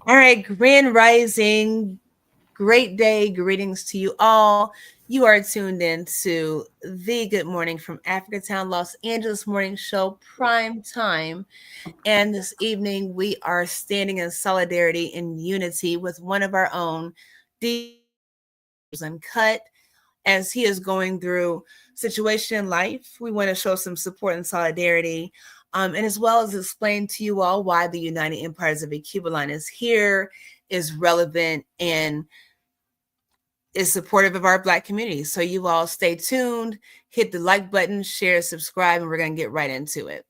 All right, Grand Rising, great day, greetings to you all. You are tuned in to the Good Morning from Africatown, Los Angeles morning show, Prime Time. And this evening, we are standing in solidarity and unity with one of our own, Uncut, as he is going through situation in life. We want to show some support and solidarity, and as well as explain to you all why the United Empires of Cuba is here, is relevant, and is supportive of our Black community. So you all stay tuned, hit the like button, share, subscribe, and we're going to get right into it.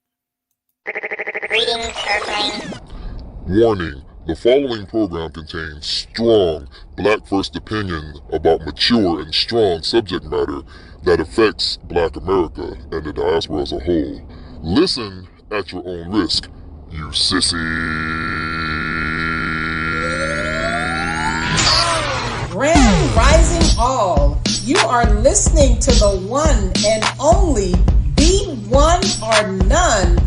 Warning, the following program contains strong Black first opinions about mature and strong subject matter that affects Black America and the diaspora as a whole. Listen at your own risk, you sissies. Grand Rising all, you are listening to the one and only Be One or None.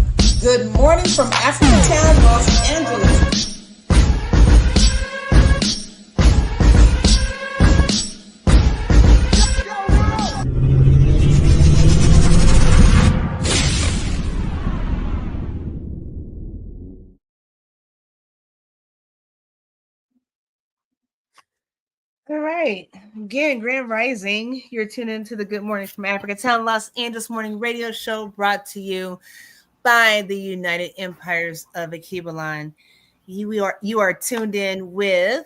Good morning from Africatown, Los Angeles. All right. Again, Grand Rising. You're tuned into the Good Morning from Africatown, Los Angeles morning radio show brought to you by the United Empires of Cuba. You are tuned in with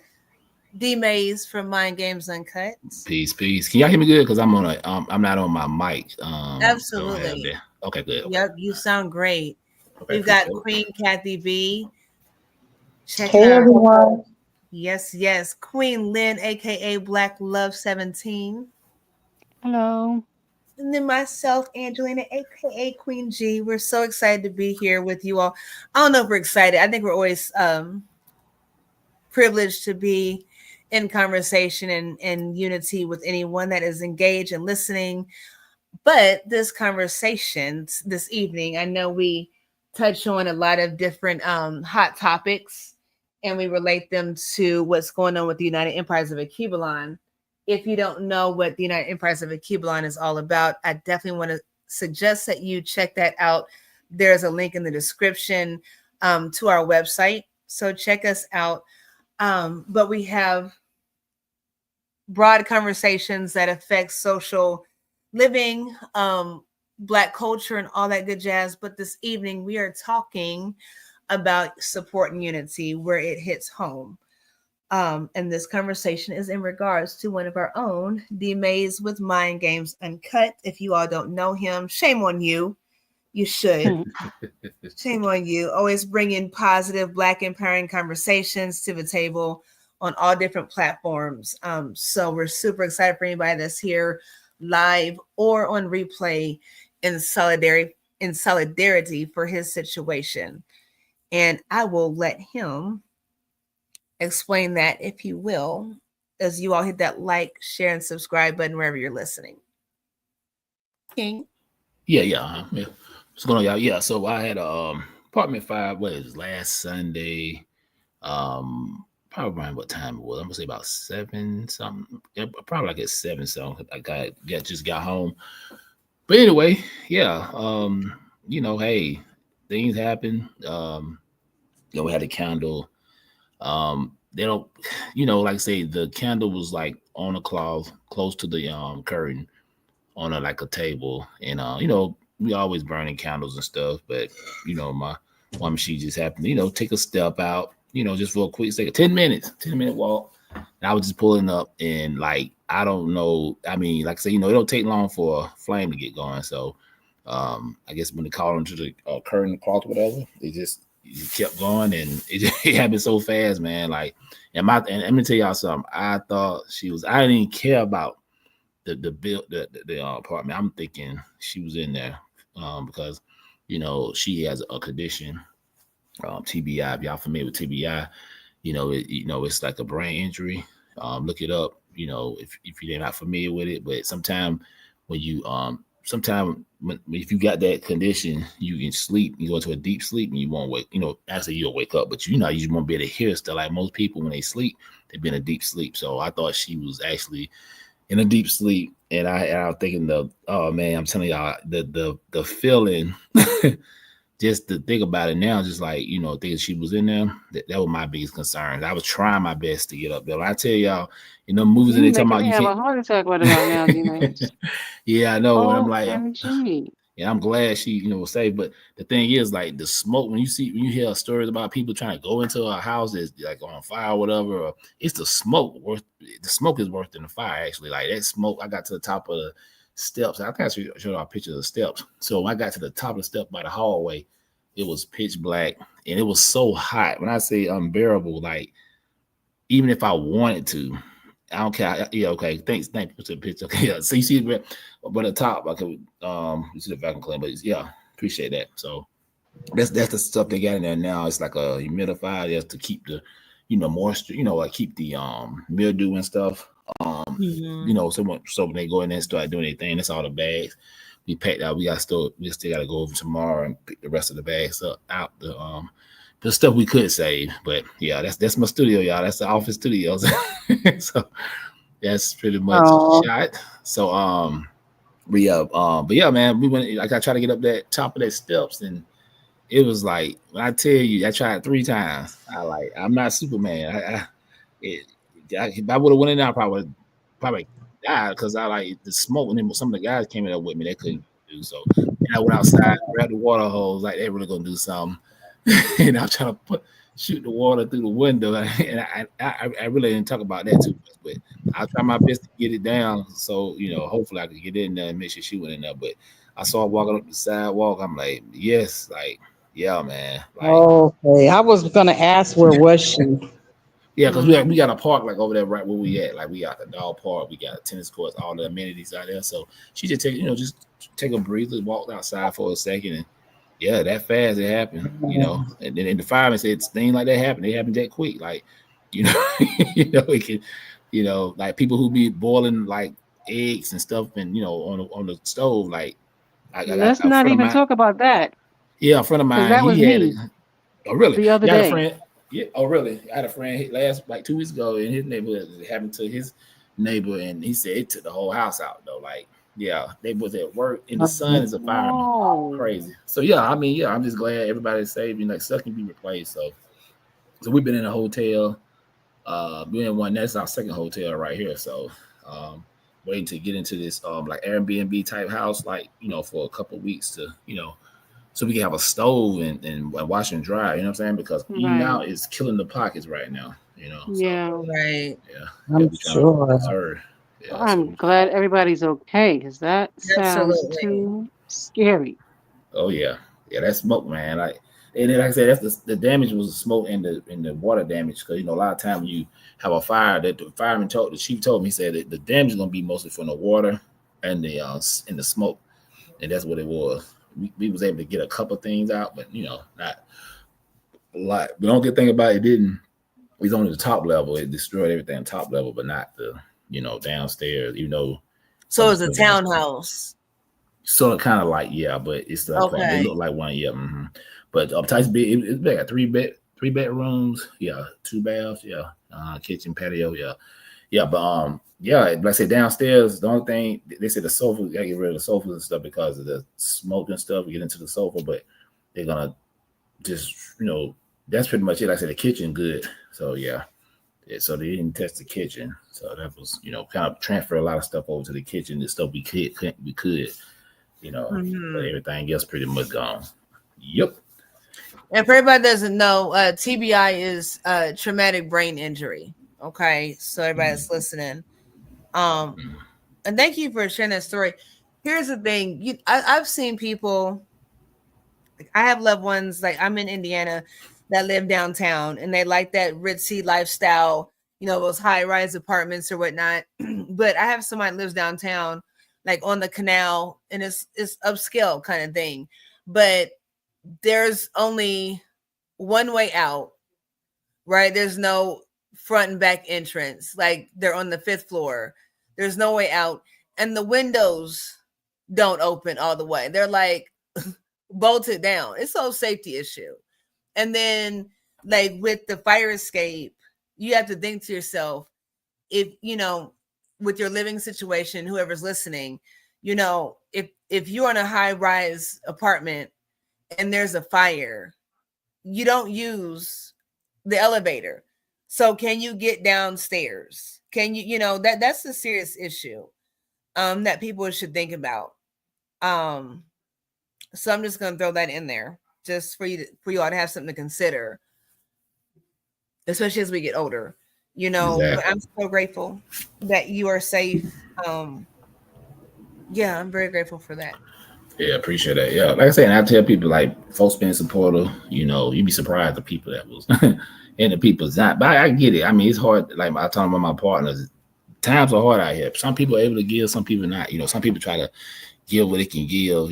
D Mays from Mind Games Uncut. Peace. Can y'all hear me good? Because I'm on I'm not on my mic. Absolutely. Okay, good. Yep, you sound great. Okay, We've got Queen Kathy B. Hey everyone. Yes. Queen Lynn, aka Black Love 17. Hello. And then myself, Angelina, aka Queen G. We're so excited to be here with you all. I don't know if we're excited. I think we're always privileged to be in conversation and unity with anyone that is engaged and listening. But this conversation this evening, I know we touch on a lot of different hot topics, and we relate them to what's going on with the United Empires of Cuba. If you don't know what the United Empires of Cuba is all about, I definitely want to suggest that you check that out. There's a link in the description to our website. So check us out. But we have broad conversations that affect social living, Black culture, and all that good jazz. But this evening, we are talking about support and unity where it hits home. And this conversation is in regards to one of our own, D Mays with Mind Games Uncut. If you all don't know him, shame on you. You should. Shame on you. Always bringing positive Black empowering conversations to the table on all different platforms. So we're super excited for anybody that's here live or on replay in solidarity for his situation. And I will let him explain that, if you will, as you all hit that like, share, and subscribe button wherever you're listening. King. Yeah. What's going on, y'all? Yeah, so I had apartment 5, last Sunday. Probably around what time it was. I'm gonna say about 7 something. Yeah, probably like at 7 something. I just got home. But anyway, yeah. Hey, things happen. We had a candle. They don't, like I say, the candle was like on a cloth close to the curtain on like a table, and we always burning candles and stuff, but my mom, she just happened to take a step out, just for a quick second, 10-minute walk, and I was just pulling up, and like I don't know, I mean, like I say, it don't take long for a flame to get going, so I guess when they called into the curtain cloth or whatever, it kept going, and it happened so fast, man. Like, and let me tell y'all something. I thought I didn't even care about the apartment. I'm thinking she was in there because she has a condition, TBI. If y'all familiar with TBI, it's like a brain injury. Look it up. If you're not familiar with it, but sometimes when you sometimes if you got that condition, you can sleep. You go into a deep sleep and you won't wake. Actually you'll wake up, but you won't be able to hear stuff. Like most people when they sleep, they've been in a deep sleep. So I thought she was actually in a deep sleep, and I was thinking oh man, I'm telling y'all the feeling. Just to think about it now, just like thinking she was in there, that was my biggest concern. I was trying my best to get up there. When I tell y'all, movies that they talking about, you you have can't a heart attack right about now, D-Max. yeah, I know. And I'm like, OMG. yeah, I'm glad she, was safe. But the thing is, like the smoke, when you hear stories about people trying to go into a house that's like on fire or whatever, or it's the smoke is worse than the fire, actually. Like that smoke, I got to the top of the steps. I think I showed y'all pictures of the steps. So when I got to the top of the step by the hallway, it was pitch black and it was so hot. When I say unbearable, like even if I wanted to, I don't care. Yeah, okay. Thank you for the picture. Okay, yeah. So you see, but the top, okay. You see the vacuum cleaner, but yeah, appreciate that. So that's the stuff they got in there now. It's like a humidifier just to keep the, moisture, like keep the mildew and stuff. So when they go in there and start doing anything, that's all the bags we packed out. We still got to go over tomorrow and pick the rest of the bags up out the stuff we could save. But yeah, that's my studio, y'all. That's the office studios. So that's pretty much shot. So but yeah, man, we went. Like I tried to get up that top of that steps, and it was like when I tell you, I tried 3 times. I'm not Superman. If I would have went in there, I probably died because I like the smoke. And then some of the guys came in there with me, they couldn't do so. And I went outside, grabbed the water hose, like they really gonna do something. And I'm trying to shoot the water through the window. And I really didn't talk about that too much, but I try my best to get it down. So, hopefully I could get in there and make sure she went in there. But I saw her walking up the sidewalk. I'm like, yes, like, yeah, man. Like, okay. I was going to ask where was she? yeah, because we got a park like over there right where we at. Like we got the dog park, we got tennis courts, all the amenities out there. So she just take a breather, walked outside for a second, and yeah, that fast it happened, And then the fireman said things like that happen. They happen that quick, like it can, like people who be boiling like eggs and stuff, and on the stove, like Let's not even talk about that. Yeah, a friend of mine, that was he had me. it. Oh, really? The other you had day. a friend? Yeah. Oh, really? I had a friend like 2 weeks ago in his neighborhood. It happened to his neighbor, and he said it took the whole house out though. Like, yeah, they was at work, and the son is a fireman. Crazy. So yeah, I mean, yeah, I'm just glad everybody's safe. Like stuff can be replaced. So we've been in a hotel. We're in one. That's our second hotel right here. So waiting to get into this like Airbnb type house, like for a couple of weeks to so we can have a stove and wash and dry. You know what I'm saying? Because eating out is killing the pockets right now. Yeah. So, right. Yeah. I'm sure. Yeah, I'm glad everybody's okay because that sounds too scary. Oh yeah, that smoke, man. And then like I said, that's the damage was the smoke and the water damage because a lot of time when you have a fire, that the chief told me, he said that the damage is gonna be mostly from the water and the smoke, and that's what it was. We was able to get a couple things out, but not a lot. The only good thing about it was only the top level. It destroyed everything on top level, but not the downstairs. So it's a townhouse. Sort of kind of like, yeah, but it's the apartment. It looked like one, yeah. Mm-hmm. But uptight's big. It's got 3 bedrooms, yeah, 2 baths, yeah, kitchen, patio, yeah. But yeah, like I said, downstairs, the only thing they said the sofa, gotta get rid of the sofas and stuff because of the smoke and stuff. We get into the sofa, but they're gonna just that's pretty much it. Like I said, the kitchen good, so yeah. So they didn't test the kitchen, so that was kind of transfer a lot of stuff over to the kitchen. The stuff we could. But everything else pretty much gone. Yep. And for everybody that doesn't know, TBI is traumatic brain injury. Okay, so everybody that's listening, and thank you for sharing that story. Here's the thing: I've seen people. Like, I have loved ones. Like I'm in Indiana that live downtown, and they like that ritzy lifestyle. Those high-rise apartments or whatnot. But I have somebody that lives downtown, like on the canal, and it's upscale kind of thing. But there's only one way out, right? There's no front and back entrance. Like they're on the 5th floor. There's no way out. And the windows don't open all the way. They're like bolted down. It's a safety issue. And then like with the fire escape, you have to think to yourself, if with your living situation, whoever's listening, if you're in a high rise apartment and there's a fire, you don't use the elevator. So can you get downstairs? Can that's a serious issue that people should think about. So I'm just gonna throw that in there just for you all to have something to consider, especially as we get older. Exactly. But I'm so grateful that you are safe. Yeah, I'm very grateful for that. Yeah, appreciate that. Yeah, like I said, and I tell people like folks being supportive, you'd be surprised the people that was and the people's not. But I get it. I mean, it's hard. Like I talk about my partners, times are hard out here. Some people are able to give, some people not. Some people try to give what they can give.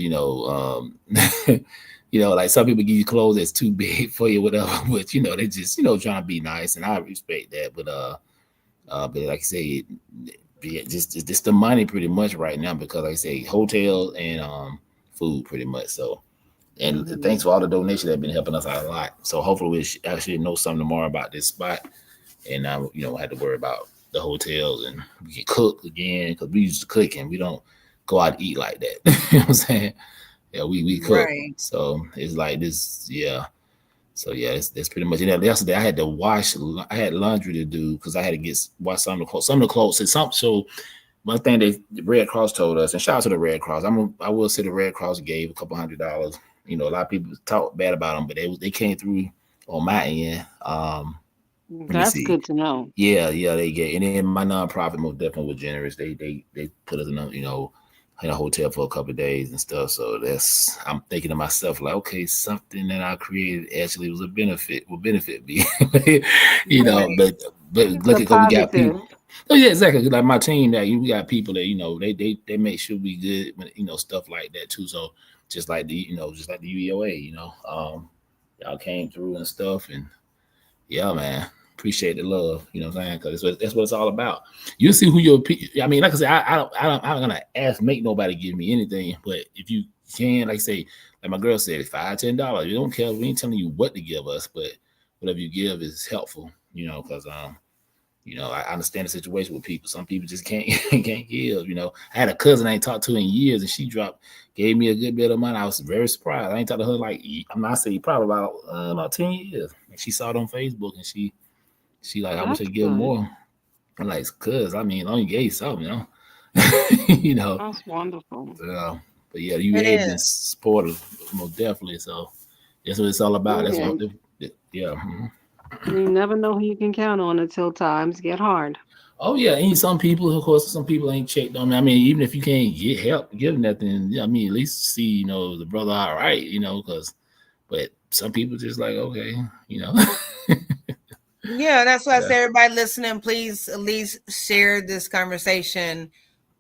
Like some people give you clothes that's too big for you, whatever. But they just trying to be nice, and I respect that. But like I say, just the money pretty much right now, because like I say, hotel and food pretty much. So, and thanks for all the donations that have been helping us out a lot. So hopefully we actually know something tomorrow about this spot, and now won't have to worry about the hotels, and we can cook again, because we used to cook and we don't go out to eat like that. You know what I'm saying? Yeah, we cook. Right. So it's like this, yeah. So yeah, that's pretty much it. Yesterday I had to wash. I had laundry to do because I had to wash some of the clothes. Some of the clothes. So one thing the Red Cross told us, and shout out to the Red Cross. I will say the Red Cross gave a couple $100. A lot of people talk bad about them, but they came through on my end. That's good to know. Yeah, they get. And then my nonprofit most definitely was generous. They put us in a hotel for a couple of days and stuff. So I'm thinking to myself like, okay, something that I created actually will benefit me. But look at we got people. Oh yeah, exactly. Like my team, that we got people that they make sure we good, stuff like that too. So just like the UEOA, y'all came through and stuff, and yeah, man. Appreciate the love, you know what I'm saying? Because that's what it's all about. You see who your I mean, like I said, I'm not gonna make nobody give me anything, but if you can, like say, like my girl said, $5-10. You don't care. We ain't telling you what to give us, but whatever you give is helpful, because I understand the situation with people. Some people just can't give. I had a cousin I ain't talked to in years, and she gave me a good bit of money. I was very surprised. I ain't talked to her I'm not saying probably about 10 years. And she saw it on Facebook, and she like, I wish I'd give more. I'm like, cuz, I mean, I only gave something, That's wonderful. But yeah, you have been supportive, most definitely. So that's what it's all about. That's what, yeah. You never know who you can count on until times get hard. Oh yeah, and some people ain't checked on me. I mean, even if you can't get help, give nothing. I mean, at least see, the brother all right, but some people just like, okay, Yeah, that's why I say, everybody listening, please at least share this conversation.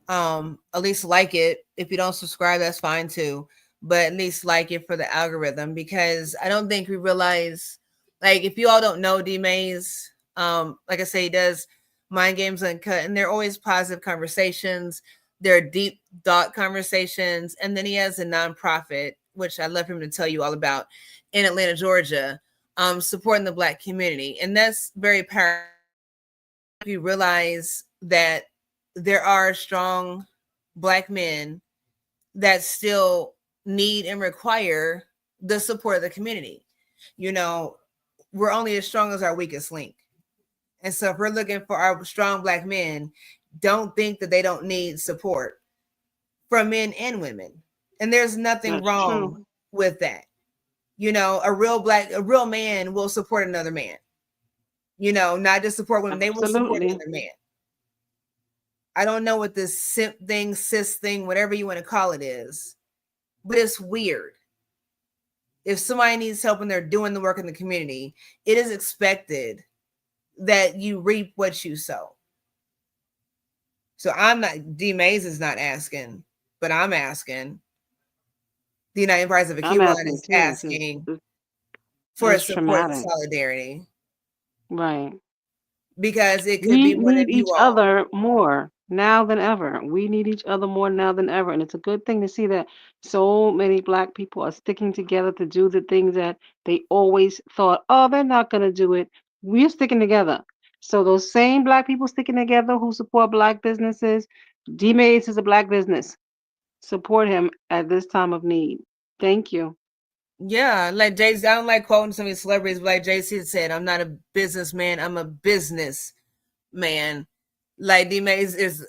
At least like it. If you don't subscribe, that's fine too. But at least like it for the algorithm, because I don't think we realize, like, if you all don't know D Mays, like I say, he does Mind Games Uncut, and they're always positive conversations. They're deep thought conversations. And then he has a nonprofit, which I'd love for him to tell you all about, in Atlanta, Georgia, supporting the Black community. And that's very powerful. If you realize that there are strong Black men that still need and require the support of the community. We're only as strong as our weakest link. And so if we're looking for our strong Black men, don't think that they don't need support from men and women. And there's nothing wrong with that. A real man will support another man. Not just support women. Absolutely. They will support another man. I don't know what this simp thing, cis thing, whatever you want to call it is, but it's weird. If somebody needs help and they're doing the work in the community, it is expected that you reap what you sow. So D Mays is not asking, but I'm asking. The United Friars of Aculine is asking for support and solidarity. Right. Because it could we be one need of you each other more. now than ever. We need each other more now than ever. And it's a good thing to see that so many black people are sticking together to do the things that they always thought, oh, they're not going to do it. We're sticking together. So those same black people sticking together who support black businesses, D-Maze is a black business. Support him at this time of need. Thank you. Yeah, like Jay-Z, I don't like quoting some of these celebrities, but like Jay-Z said, I'm not a businessman, I'm a business man. Like D-Maze is,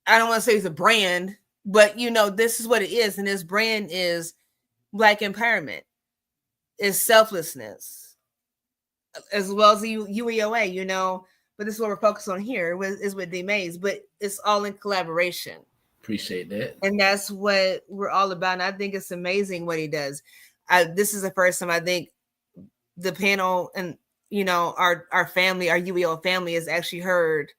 I don't want to say he's a brand, but this is what it is. And this brand is Black empowerment, is selflessness, as well as the UEOA, but this is what we're focused on here is with D-Maze, but it's all in collaboration. Appreciate that. And that's what we're all about. And I think it's amazing what he does. This is the first time I think the panel and, our family, our UEO family has actually heard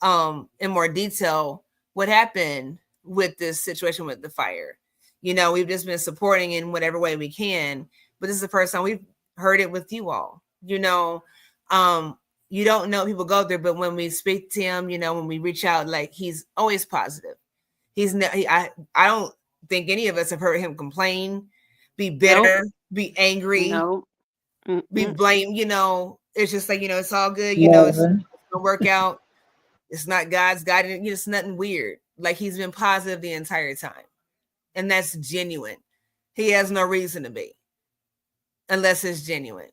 in more detail what happened with this situation with the fire. We've just been supporting in whatever way we can, but this is the first time we've heard it with you all. You don't know people go there, but when we speak to him, when we reach out, like, he's always positive. I don't think any of us have heard him complain, be bitter, be angry, be blamed. It's just like, it's all good. It's gonna work out. It's not God's guidance. It's nothing weird. Like, he's been positive the entire time. And that's genuine. He has no reason to be unless it's genuine.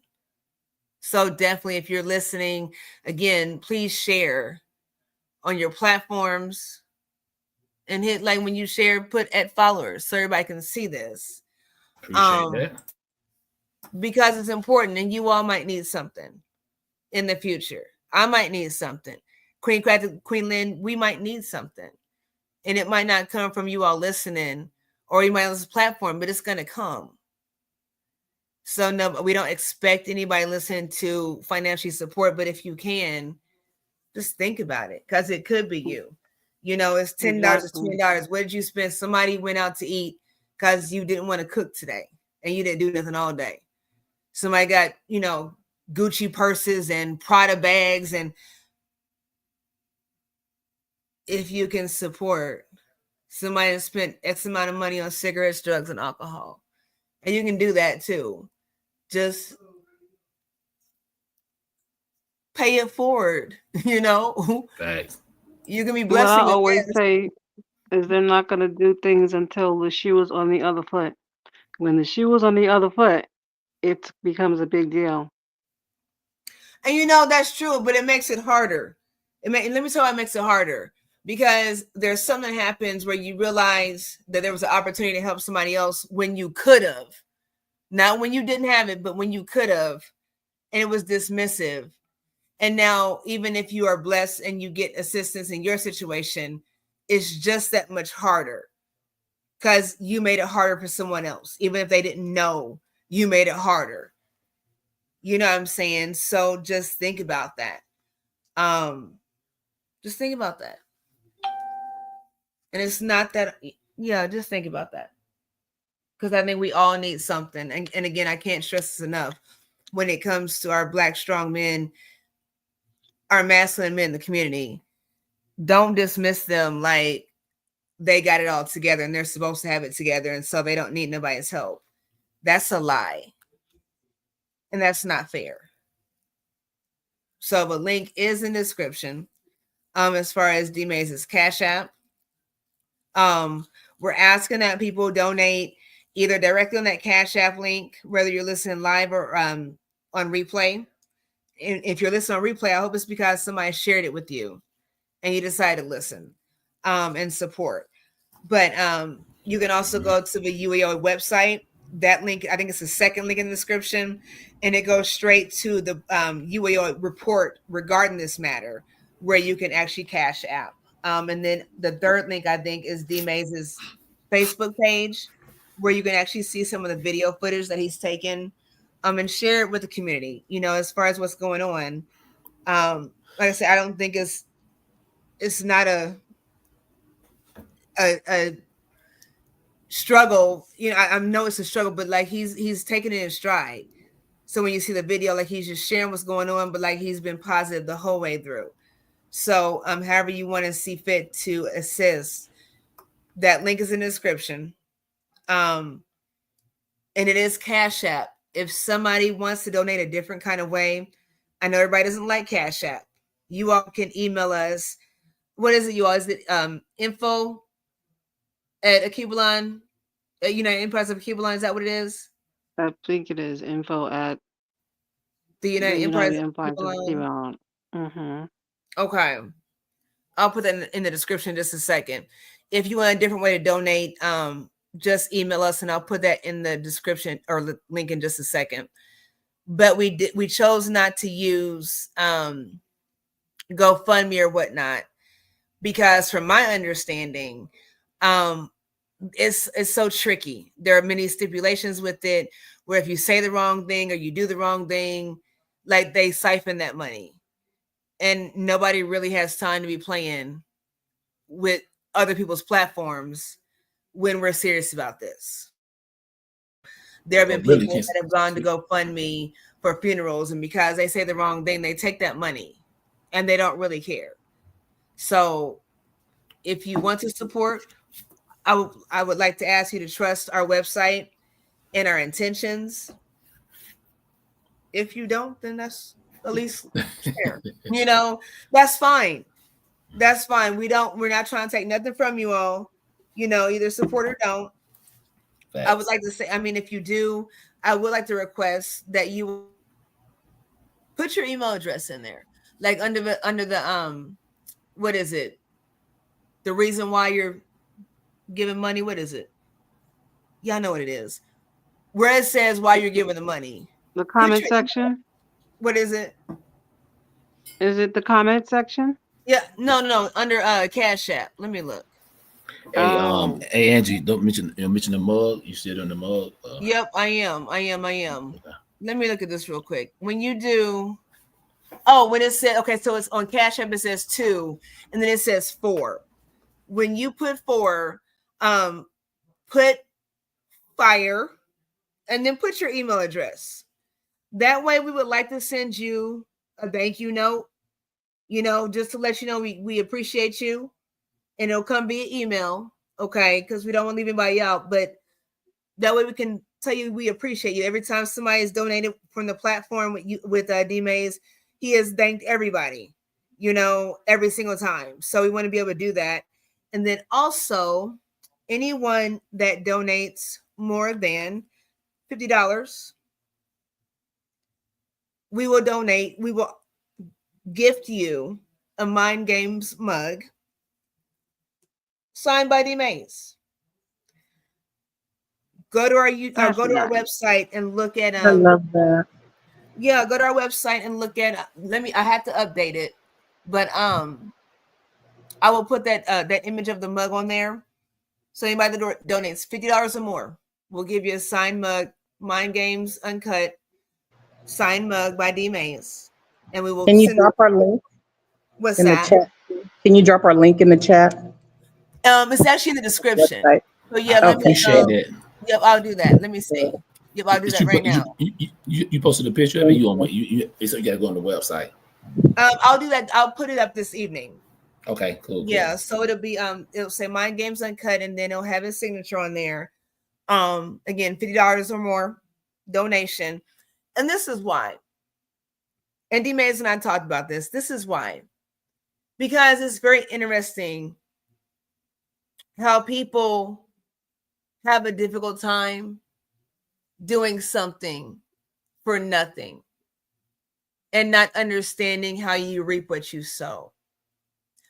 So definitely, if you're listening, again, please share on your platforms and hit, like, when you share, put at followers so everybody can see this. Appreciate that. Because it's important, and you all might need something in the future. I might need something. Queen Lynn, we might need something. And it might not come from you all listening, or you might on this platform, but it's going to come. So no, we don't expect anybody listening to financially support, but if you can, just think about it, because it could be you. It's $10, Exactly. it's $20. What did you spend? Somebody went out to eat because you didn't want to cook today and you didn't do nothing all day. Somebody got, Gucci purses and Prada bags. And if you can support somebody that spent X amount of money on cigarettes, drugs, and alcohol, and you can do that too, just pay it forward. Thanks. You can be What I blessing. always say is they're not going to do things until the shoe is on the other foot. When the shoe is on the other foot, it becomes a big deal. And that's true, but it makes it harder. Let me tell you why it makes it harder. Because there's something that happens where you realize that there was an opportunity to help somebody else when you could have. Not when you didn't have it, but when you could have. And it was dismissive. And now, even if you are blessed and you get assistance in your situation, it's just that much harder. Because you made it harder for someone else. Even if they didn't know, you made it harder. You know what I'm saying? So just think about that. Just think about that. And it's not that, just think about that. Because I think we all need something. And again, I can't stress this enough. When it comes to our Black strong men, our masculine men in the community, don't dismiss them like they got it all together and they're supposed to have it together, and so they don't need nobody's help. That's a lie. And that's not fair. So the link is in the description. As far as D-Maze's Cash App, we're asking that people donate either directly on that Cash App link, whether you're listening live or on replay. And if you're listening on replay, I hope it's because somebody shared it with you and you decided to listen and support. But you can also go to the UEOA website. That link, I think it's the second link in the description, and it goes straight to the UEOA report regarding this matter, where you can actually Cash App. And then the third link, I think, is D-Maze's Facebook page, where you can actually see some of the video footage that he's taken and share it with the community, as far as what's going on. Like I said, I don't think it's not a struggle. I know it's a struggle, but like he's taking it in stride. So when you see the video, like, he's just sharing what's going on, but like he's been positive the whole way through. So however you want to see fit to assist, that link is in the description. And it is Cash App. If somebody wants to donate a different kind of way, I know everybody doesn't like Cash App. You all can email us. What is it, you all? Is it info at Acubalon, United Empires of Acubalon? Is that what it is? I think it is info at The the United Empires United of Empires of Acubalon. Iran. Mm-hmm. Okay. I'll put that in the description in just a second. If you want a different way to donate, just email us and I'll put that in the description or the link in just a second. But we chose not to use GoFundMe or whatnot because from my understanding, it's so tricky. There are many stipulations with it where if you say the wrong thing or you do the wrong thing, like they siphon that money. And nobody really has time to be playing with other people's platforms when we're serious about this. There have been Really people that have gone to GoFundMe for funerals, and because they say the wrong thing, they take that money and they don't really care. So if you want to support, I would like to ask you to trust our website and our intentions. If you don't, then that's at least fair. That's fine. That's fine. We're not trying to take nothing from you all. Either support or don't. Facts. I would like to say, if you do, I would like to request that you put your email address in there. Like under the what is it? The reason why you're giving money, what is it? Y'all know what it is. Where it says why you're giving the money. The comment section. What is it? Is it the comment section? Yeah, no. Under Cash App. Let me look. Hey, Angie, don't mention the mug. You said on the mug. Yep, I am. Okay. Let me look at this real quick. When you do, when it said, okay, so it's on Cash App, it says 2, and then it says 4. When you put 4, put fire, and then put your email address. That way, we would like to send you a thank you note, just to let you know we appreciate you. And it'll come via email, okay? Because we don't want to leave anybody out. But that way we can tell you we appreciate you. Every time somebody is donated from the platform with D Mays, he has thanked everybody, every single time. So we want to be able to do that. And then also, anyone that donates more than $50, we will gift you a Mind Games mug signed by D Mays. Go to our website and look at I love that. Yeah, go to our website and look at I have to update it, but I will put that image of the mug on there. So anybody that donates $50 or more, we'll give you a signed mug, Mind Games Uncut, signed mug by D Mays. And we will Can you drop our link What's in that? the chat? Can you drop our link in the chat? It's actually in the description. Website. So yeah, I appreciate that. Yep, I'll do that. Let me see. Yep, I'll do that right now. You posted a picture of it. You on what? You gotta go on the website. I'll do that. I'll put it up this evening. Okay, cool. Yeah, so it'll be it'll say Mind Games Uncut, and then it'll have his signature on there. Again, $50 or more donation, and this is why. And D Mays and I talked about this. This is why, because it's very interesting how people have a difficult time doing something for nothing and not understanding how you reap what you sow.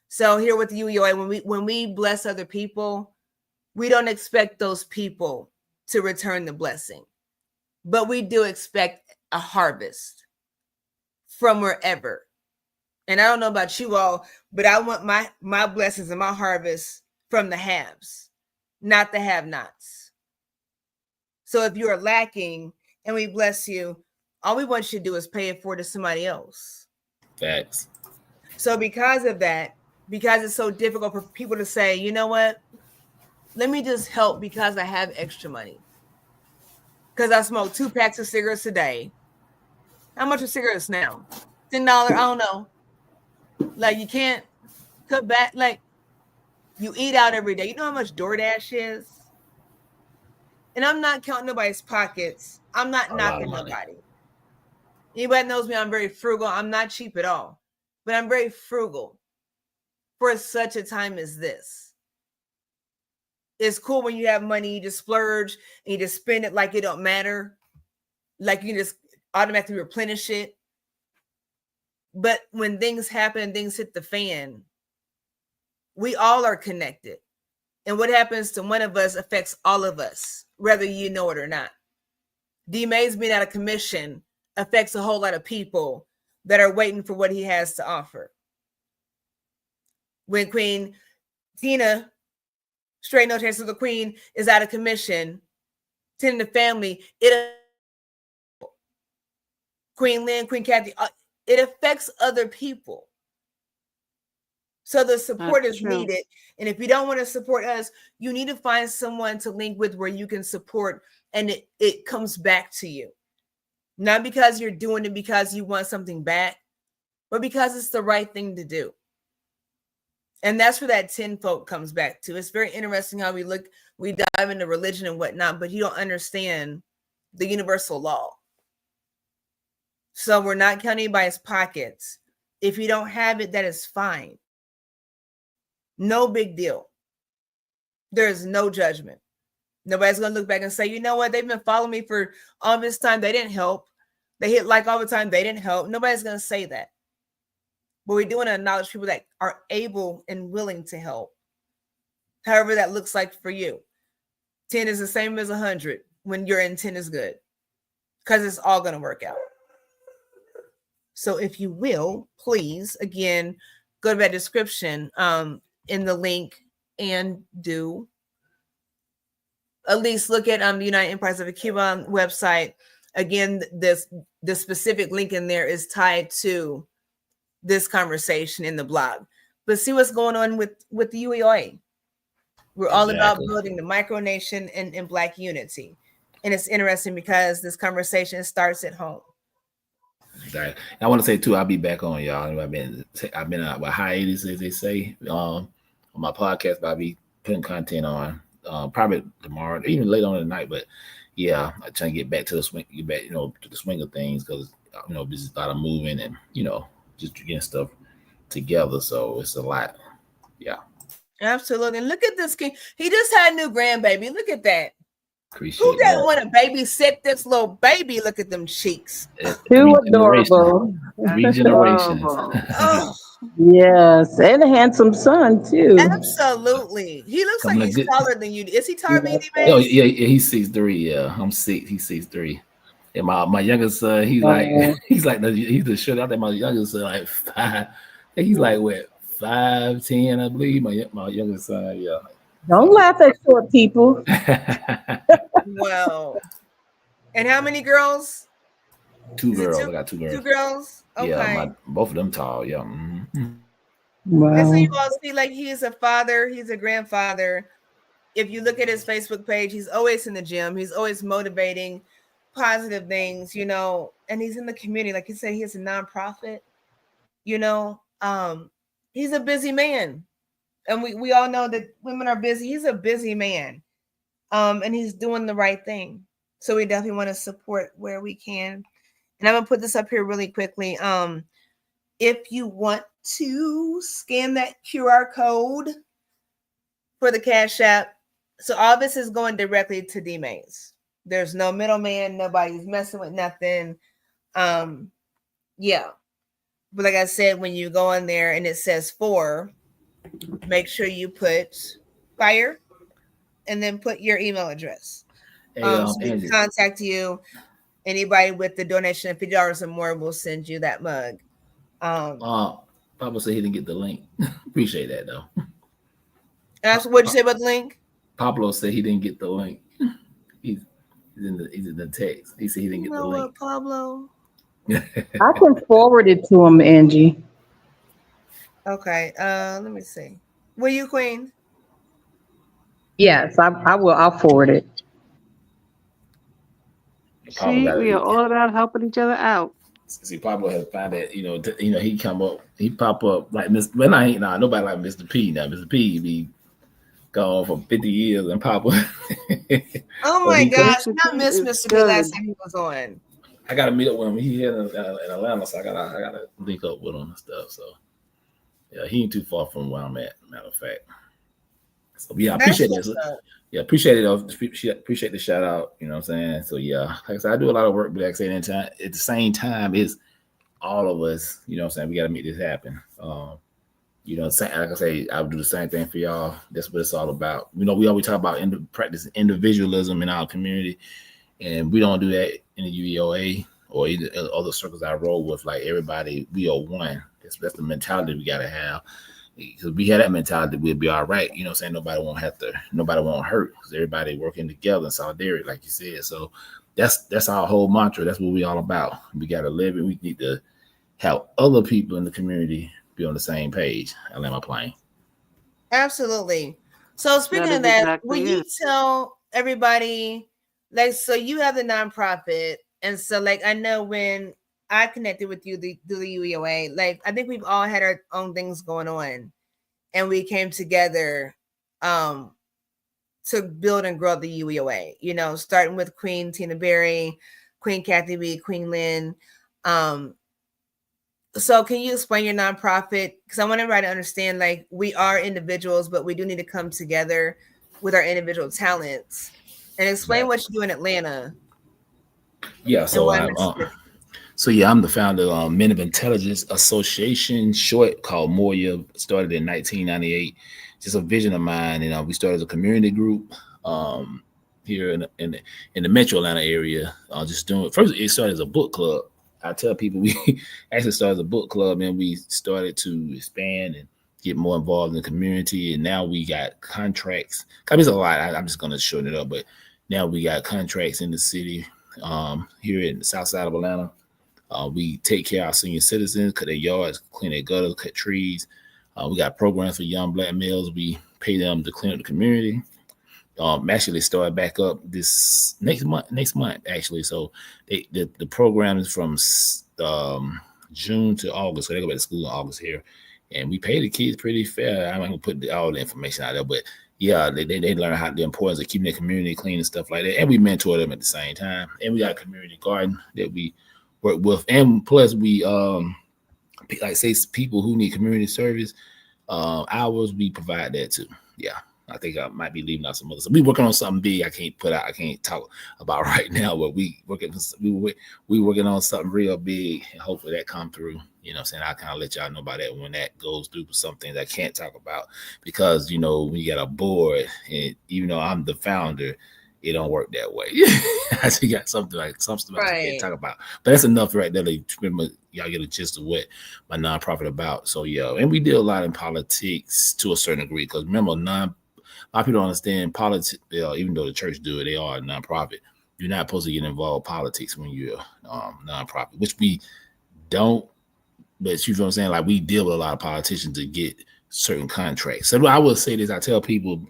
So here with the UEOA, when we bless other people, we don't expect those people to return the blessing, but we do expect a harvest from wherever. And I don't know about you all, but I want my blessings and my harvest from the haves, not the have-nots. So if you are lacking and we bless you, all we want you to do is pay it forward to somebody else. Facts. So because of that, because it's so difficult for people to say, you know what, let me just help because I have extra money. Because I smoke 2 packs of cigarettes a day. How much are cigarettes now? $10? I don't know. Like you can't cut back. Like you eat out every day. You know how much DoorDash is? And I'm not counting nobody's pockets. I'm not A lot of knocking money. nobody. Anybody knows me, I'm very frugal. I'm not cheap at all, but I'm very frugal for such a time as this. It's cool when you have money, you just splurge and you just spend it like it don't matter. Like you can just automatically replenish it. But when things happen and things hit the fan, we all are connected. And what happens to one of us affects all of us, whether you know it or not. D Mays being out of commission affects a whole lot of people that are waiting for what he has to offer. When Queen Tina, straight no chance of the Queen, is out of commission, tending the family, Queen Lynn, Queen Kathy, it affects other people. So the support That's is true. needed. And if you don't want to support us, you need to find someone to link with where you can support and it comes back to you. Not because you're doing it because you want something back, but because it's the right thing to do. And that's where that tenfold comes back to. It's very interesting how we dive into religion and whatnot, but you don't understand the universal law. So we're not counting by his pockets. If you don't have it, that is fine. No big deal. There is no judgment. Nobody's going to look back and say, you know what? They've been following me for all this time. They didn't help. They hit like all the time. They didn't help. Nobody's going to say that. But we do want to acknowledge people that are able and willing to help. However that looks like for you. 10 is the same as 100 when your intent is good. Because it's all going to work out. So if you will, please, again, go to that description in the link and do at least look at the United Empires of Cuba website. Again, the specific link in there is tied to this conversation in the blog. But see what's going on with the UEOA. We're all about building the micronation and Black unity. And it's interesting because this conversation starts at home. Exactly. I want to say too, I'll be back on y'all. I've been out with hiatus, as they say, on my podcast. But I'll be putting content on probably tomorrow, even later on in the night. But yeah, I'm trying to get back to the swing, to the swing of things because there's a lot of moving and just getting stuff together. So it's a lot. Yeah. Absolutely. And look at this king. He just had a new grandbaby. Look at that. Appreciate Who doesn't that. want to babysit this little baby? Look at them cheeks. Too adorable. Three generations. Oh, Yes, and a handsome son too. absolutely. He looks like he's taller than you. Is he taller than you, Oh yeah, he's 6'3". Yeah, I'm 6. He's 6'3". And my youngest son, he's like he's the short. I think my youngest son like 5. He's like what 5'10", I believe. My youngest son, yeah. Don't laugh at short people. Wow. And how many girls? 2 girls. I got 2 girls. 2 girls. Okay. Yeah, both of them tall. Yeah. Mm-hmm. Wow. And so you all see, like, he is a father. He's a grandfather. If you look at his Facebook page, he's always in the gym. He's always motivating positive things, and he's in the community. Like you said, he has a nonprofit, he's a busy man. And we all know that women are busy. He's a busy man. And he's doing the right thing. So we definitely want to support where we can. And I'm going to put this up here really quickly. If you want to scan that QR code for the Cash App, so all this is going directly to D Mays. There's no middleman. Nobody's messing with nothing. Yeah. But like I said, when you go in there and it says for, make sure you put fire and then put your email address. So we can contact you. Anybody with the donation of $50 or more will send you that mug. Papa said he didn't get the link. Appreciate that though. That's what you say about the link? Pablo said he didn't get the link. He's in the text. He said he didn't get the link. Pablo? I can forward it to him, Angie. Okay. Let me see. Will you, Queen? Yes, I will. I'll forward it. See, we are all about helping each other out. See, Pablo has found that he pop up like Mr. Well, I ain't nobody like Mr. P now. Mr. P be gone for 50 years and pop up. Oh But my he gosh, Mr. I P missed is Mr. B last good. time he was on. I gotta meet up with him. He here in Atlanta, so I gotta link up with him and stuff. So yeah, he ain't too far from where I'm at. Matter of fact. So yeah, I That's appreciate what's this. up. Yeah, appreciate it. Appreciate the shout out. You know what I'm saying? So yeah, like I said, I do a lot of work, but like I said, at the same time, it's all of us. You know what I'm saying? We got to make this happen. Like I say, I would do the same thing for y'all. That's what it's all about. We always talk about practicing individualism in our community, and we don't do that in the UEOA or either other circles I roll with. Like everybody, we are one. That's the mentality we got to have. Because we had that mentality, we'll be all right. You know what I'm saying? Nobody won't hurt because everybody working together in solidarity, like you said. So that's our whole mantra. That's what we all about. We got to live it. We need to have other people in the community be on the same page. I land my plane. Absolutely. So speaking That of is that, exactly will you it. tell everybody, like, so you have the nonprofit, and so like I know when I connected with you through the UEOA, like I think we've all had our own things going on, and we came together to build and grow the UEOA. Starting with Queen Tina Berry, Queen Kathy B, Queen Lynn. So can you explain your nonprofit? Because I want everybody to understand, like, we are individuals, but we do need to come together with our individual talents and explain what you do in Atlanta Yeah, and so why I'm Mississippi. I'm the founder of Men of Intelligence Association, short called Moya. Started in 1998. Just a vision of mine, and we started as a community group here in the Metro Atlanta area. Just doing first, it started as a book club. I tell people we actually started as a book club, and we started to expand and get more involved in the community. And now we got contracts. I mean, it's a lot. I'm just going to shorten it up, but now we got contracts in the city here in the south side of Atlanta. We take care of our senior citizens, cut their yards, clean their gutters, cut trees. We got programs for young black males. We pay them to clean up the community. Actually started back up this next month actually. So the program is from June to August. So they go back to school in August here, and we pay the kids pretty fair. I'm not gonna put all the information out there, but yeah, they learn how the importance of keeping their community clean and stuff like that. And we mentor them at the same time. And we got a community garden that we work with, and plus we like say people who need community service hours, we provide that too. Yeah. I think I might be leaving out some others. So we working on something big. I can't talk about right now, but we working on something real big, and hopefully that come through. You know what I'm saying? I'll kind of let y'all know about that when that goes through. Some things I can't talk about because when you got a board, and even though I'm the founder, it don't work that way. I just got something I can't talk about. But that's enough right there. Y'all get a gist of what my nonprofit about. So yeah, and we deal a lot in politics to a certain degree because remember, a lot of people don't understand politics. Even though the church do it, they are a nonprofit. You're not supposed to get involved in politics when you're nonprofit, which we don't. But you know what I'm saying? Like we deal with a lot of politicians to get certain contracts. So I would say this. I tell people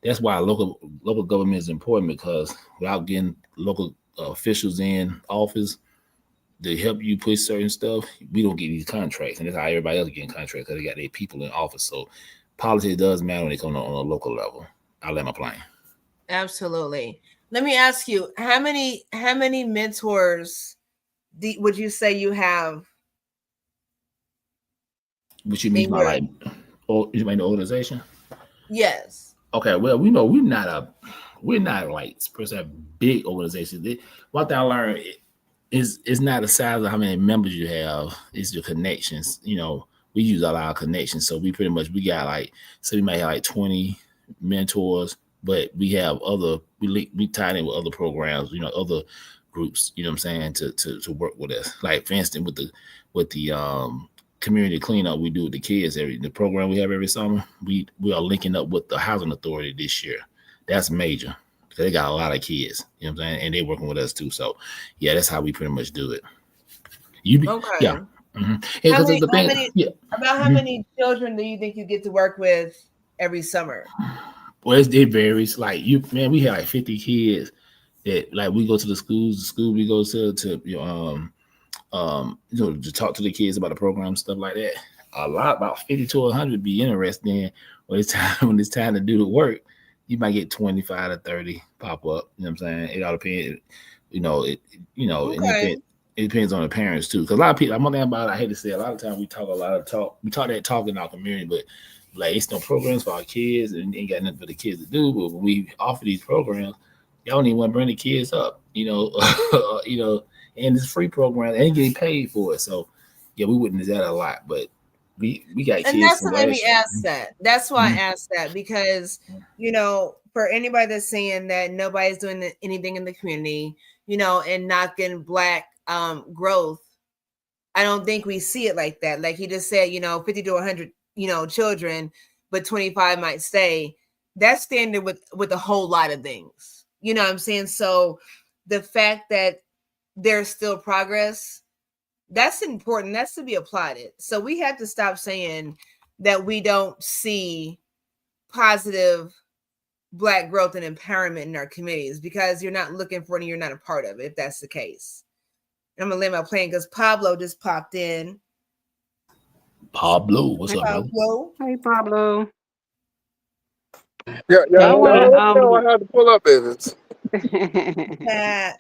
that's why local government is important because without getting local officials in office to help you push certain stuff, we don't get these contracts, and that's how everybody else getting contracts because they got their people in office. So politics does matter when it comes on a local level. I'll let my plane. Absolutely. Let me ask you, how many mentors would you say you have? What you mean by like, you mean the organization? Yes. Okay, well, we know we're not like per se a big organization. One thing I learned is it's not the size of how many members you have, it's your connections. We use all our connections. So we got like, so we might have like 20 mentors, but we have we tied in with other programs, other groups, you know what I'm saying, to work with us. Like for instance, with the community cleanup we do with the kids, the program we have every summer, we are linking up with the housing authority this year. That's major because they got a lot of kids, you know what I'm saying, and they're working with us too. So yeah, that's how we pretty much do it. Okay. Yeah. Mm-hmm. How many children do you think you get to work with every summer? Well, it varies. Like we have like 50 kids that like we go to the school we go to to talk to the kids about the program, stuff like that. A lot, about 50 to 100 be interested in when it's time to do the work. You might get 25 to 30 pop up. You know what I'm saying? It all depends. And Okay. it depends on the parents too. Because a lot of people, I'm one thing about it, I hate to say, a lot of times we talk we talk that talk in our community, but like it's no programs for our kids and ain't got nothing for the kids to do. But when we offer these programs, y'all don't even want to bring the kids up, and it's free program, they ain't getting paid for it. So yeah, we witness that a lot. But we got And kids that's from what made me last ask that. That's why I year. asked that because, for anybody that's saying that nobody's doing anything in the community, and knocking Black growth, I don't think we see it like that. Like he just said, 50 to 100, children, but 25 might stay. That's standard with a whole lot of things. You know what I'm saying? So the fact that there's still progress, that's important. That's to be applauded. So we have to stop saying that we don't see positive Black growth and empowerment in our communities because you're not looking for it and you're not a part of it, if that's the case. And I'm going to land my plane because Pablo just popped in. Pablo, what's Hey, up, brother? Pablo. hey, Pablo. Yeah, yeah. I want Let me know to I had to pull up, Evans. Pat,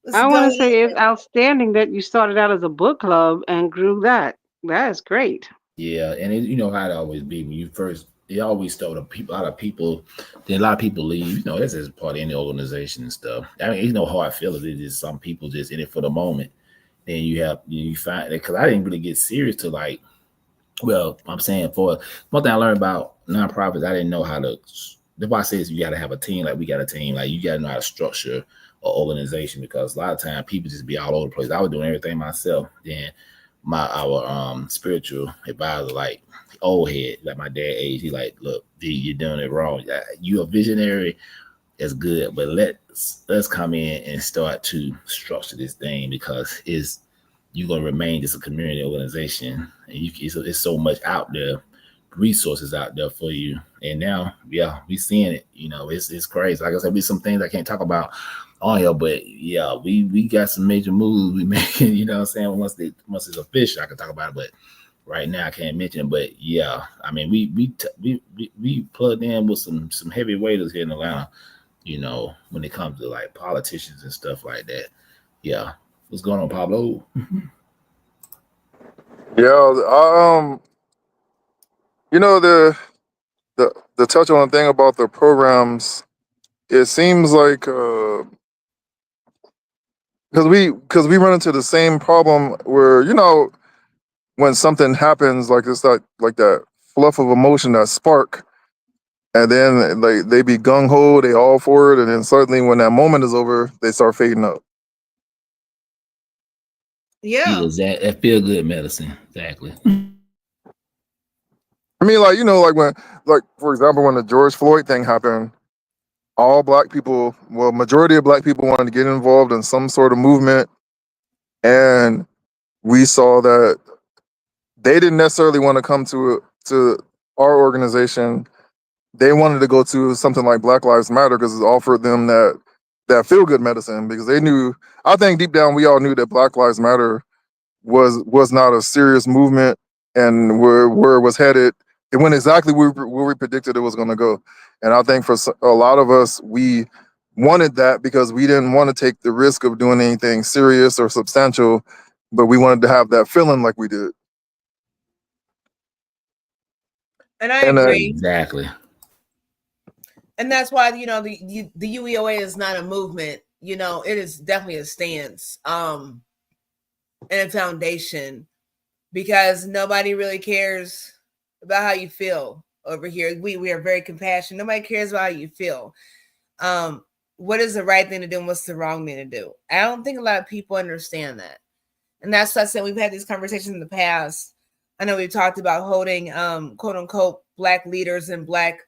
what's I want to going say it's on? outstanding that you started out as a book club and grew that. That is great. Yeah, and you know how it always be when you first. It always start with a lot of people. Then a lot of people leave. That's as part of any organization and stuff. I mean, how I feel it is some people just in it for the moment. Then you find that because I didn't really get serious to like. Well, I'm saying for one thing I learned about nonprofits, I didn't know how to. The why I say is you got to have a team. Like we got a team. Like you got to know how to structure an organization because a lot of times people just be all over the place. I was doing everything myself. Then our spiritual advisor, like old head, like my dad age, he like, look, D, you're doing it wrong. You a visionary, that's good, but let's come in and start to structure this thing because you're gonna remain just a community organization, and it's so much out there, resources out there for you. And now, yeah, we seeing it. It's crazy. Like I said, we some things I can't talk about on here, but yeah, we got some major moves we making. You know what I'm saying? Once it's official, I can talk about it. But right now, I can't mention it. But yeah, I mean, we plugged in with some heavy weighters here in Atlanta. When it comes to like politicians and stuff like that. Yeah, what's going on, Pablo? Yeah, the touch on the thing about the programs. It seems like because we run into the same problem where when something happens like it's like that fluff of emotion, that spark, and then like they be gung ho, they all for it, and then suddenly when that moment is over, they start fading up. Yeah. That feel good medicine. Exactly. I mean, like when, like for example, when the George Floyd thing happened, all Black people, well, majority of Black people wanted to get involved in some sort of movement, and we saw that they didn't necessarily want to come to our organization. They wanted to go to something like Black Lives Matter because it offered them that feel good medicine because they knew. I think deep down we all knew that Black Lives Matter was not a serious movement, and where it was headed, it went exactly where we predicted it was going to go. And I think for a lot of us, we wanted that because we didn't want to take the risk of doing anything serious or substantial, but we wanted to have that feeling like we did. And I And agree. Exactly. And that's why, the UEOA is not a movement. It is definitely a stance and a foundation because nobody really cares about how you feel over here. We are very compassionate. Nobody cares about how you feel. What is the right thing to do and what's the wrong thing to do? I don't think a lot of people understand that. And that's what I said. We've had these conversations in the past. I know we've talked about holding quote unquote Black leaders and Black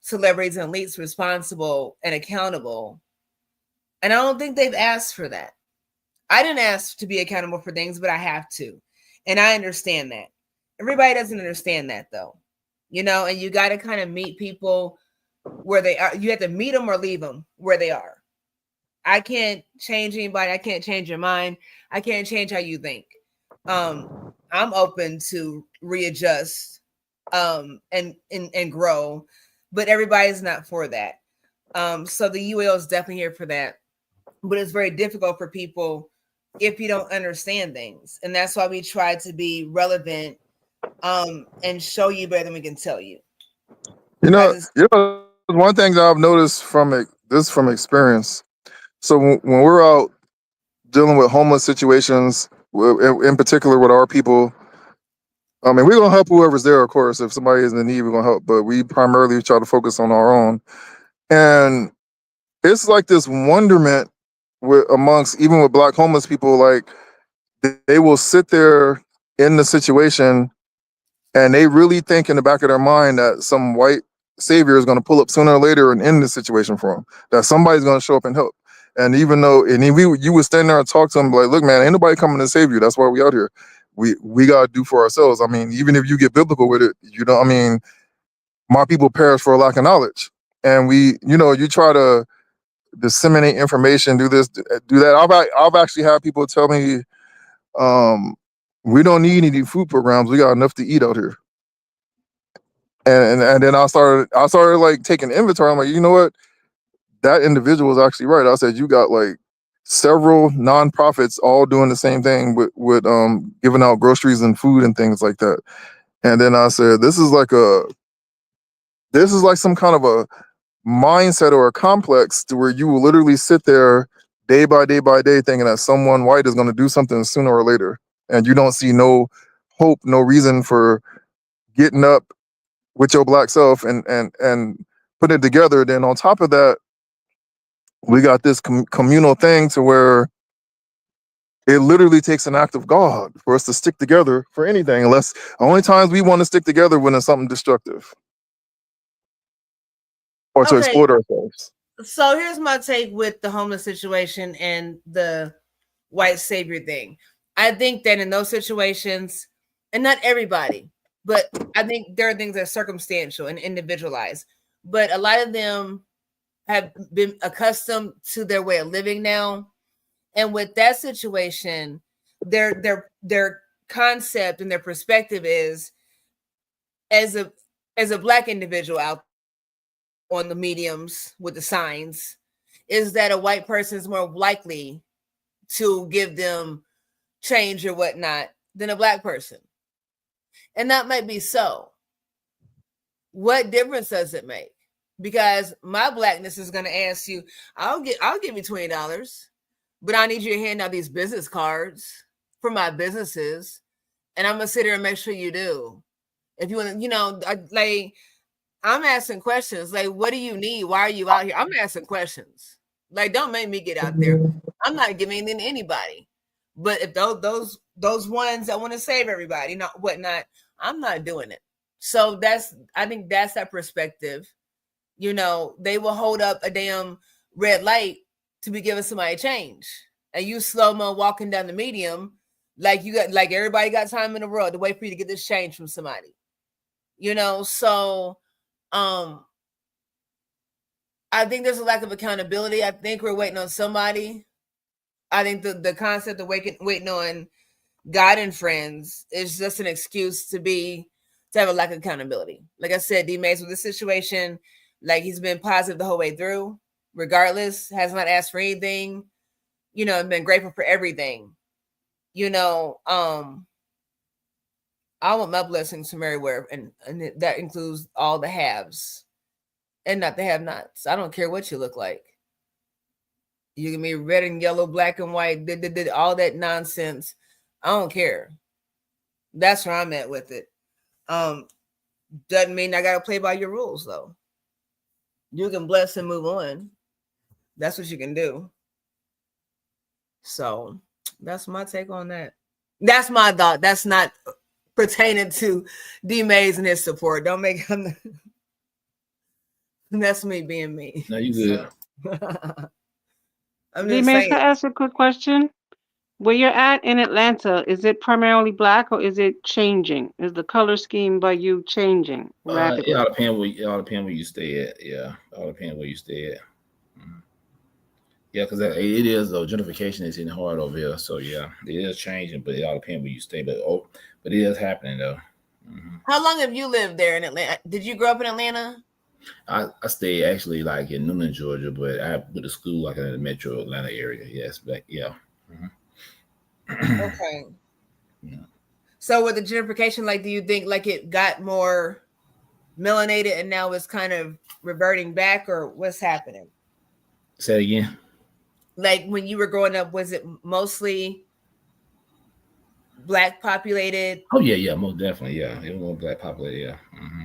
celebrities and elites responsible and accountable. And I don't think they've asked for that. I didn't ask to be accountable for things, but I have to. And I understand that. Everybody doesn't understand that though. And you got to kind of meet people where they are. You have to meet them or leave them where they are. I can't change anybody. I can't change your mind. I can't change how you think. I'm open to readjust and grow, but everybody's not for that. So the UEO is definitely here for that, but it's very difficult for people if you don't understand things, and that's why we try to be relevant and show you better than we can tell you. Because One thing that I've noticed from experience. So when we're out dealing with homeless situations, in particular with our people, I mean, we're gonna help whoever's there, of course. If somebody is in need, we're gonna help. But we primarily try to focus on our own. And it's like this wonderment amongst even with black homeless people, like they will sit there in the situation and they really think in the back of their mind that some white savior is going to pull up sooner or later and end the situation for them. That somebody's going to show up and help. And even though, you would stand there and talk to them like, look, man, ain't nobody coming to save you. That's why we out here. We got to do for ourselves. I mean, even if you get biblical with it, I mean, my people perish for a lack of knowledge. And you try to disseminate information, do this, do that. I've actually had people tell me, we don't need any food programs. We got enough to eat out here. And then I started like taking inventory. I'm like, you know what? That individual was actually right. I said, you got like several nonprofits all doing the same thing with giving out groceries and food and things like that. And then I said, this is like some kind of a mindset or a complex to where you will literally sit there day by day by day thinking that someone white is going to do something sooner or later. And you don't see no hope, no reason for getting up with your black self and putting it together. Then on top of that, we got this communal thing to where it literally takes an act of God for us to stick together for anything, unless only times we want to stick together when it's something destructive or to okay, exploit ourselves. so here's my take with the homeless situation and the white savior thing. I think that in those situations, and not everybody, but I think there are things that are circumstantial and individualized. But a lot of them have been accustomed to their way of living now. And with that situation, their concept and their perspective is as a black individual out on the mediums with the signs, is that a white person is more likely to give them change or whatnot than a black person. And that might be so. What difference does it make? Because my blackness is going to ask you, I'll give you $20, but I need you to hand out these business cards for my businesses, and I'm gonna sit here and make sure you do. If you want to, like, I'm asking questions like, what do you need? Why are you out here? I'm asking questions. Like, don't make me get out there. I'm not giving anything to anybody. But if those ones that want to save everybody, not whatnot, I'm not doing it. So I think that's that perspective. They will hold up a damn red light to be giving somebody change, and you slow mo walking down the medium, like everybody got time in the world to wait for you to get this change from somebody. So I think there's a lack of accountability. I think we're waiting on somebody. I think the concept of waiting on God and friends is just an excuse to have a lack of accountability. Like I said, D Mays with this situation, like he's been positive the whole way through, regardless, has not asked for anything, and been grateful for everything. I want my blessings from everywhere, and that includes all the haves and not the have-nots. I don't care what you look like. You can be red and yellow, black and white, all that nonsense. I don't care. That's where I'm at with it. Doesn't mean I gotta play by your rules though. You can bless and move on. That's what you can do. So that's my take on that. That's my thought. That's not pertaining to D Mays and his support. Don't make him. That's me being me. No, you good. I'm D just Mays, saying. can I ask a quick question? Where you're at in Atlanta, is it primarily black or is it changing? Is the color scheme by you changing It rapidly? all depends where you stay at. Yeah, all depends where you stay at. Yeah, because it is though. Gentrification is hitting hard over here. So yeah, it is changing, but it all depends where you stay. But it is happening though. Mm-hmm. How long have you lived there in Atlanta? Did you grow up in Atlanta? I stay actually like in Newnan, Georgia, but I went to school like in the metro Atlanta area. Yes, but yeah. Mm-hmm. Okay. Yeah. So with the gentrification, like, do you think like it got more melanated and now it's kind of reverting back, or what's happening? Say it again. Like when you were growing up, was it mostly black populated? Oh yeah, most definitely. Yeah, it was more black populated. Yeah. Mm-hmm.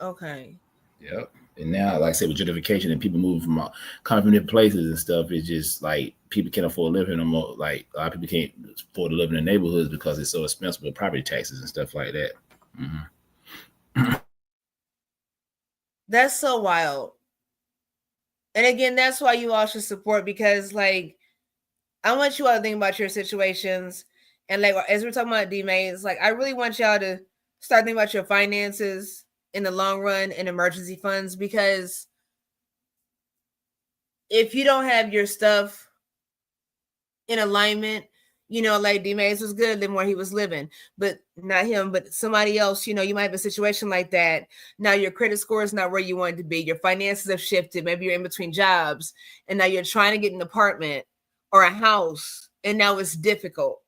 Okay. Yep. And now, like I said, with gentrification and people moving from coming from different places and stuff, it's just like people can't afford to live here no more. Like a lot of people can't afford to live in the neighborhoods because it's so expensive with property taxes and stuff like that. Mm-hmm. That's so wild. And again, that's why you all should support, because like I want you all to think about your situations. And like as we're talking about DMAs, like I really want y'all to start thinking about your finances in the long run and emergency funds, because if you don't have your stuff in alignment, you know, like D-Mays was good than where he was living, but not him, but somebody else, you know, you might have a situation like that. Now your credit score is not where you want it to be. Your finances have shifted. Maybe you're in between jobs and now you're trying to get an apartment or a house, and now it's difficult,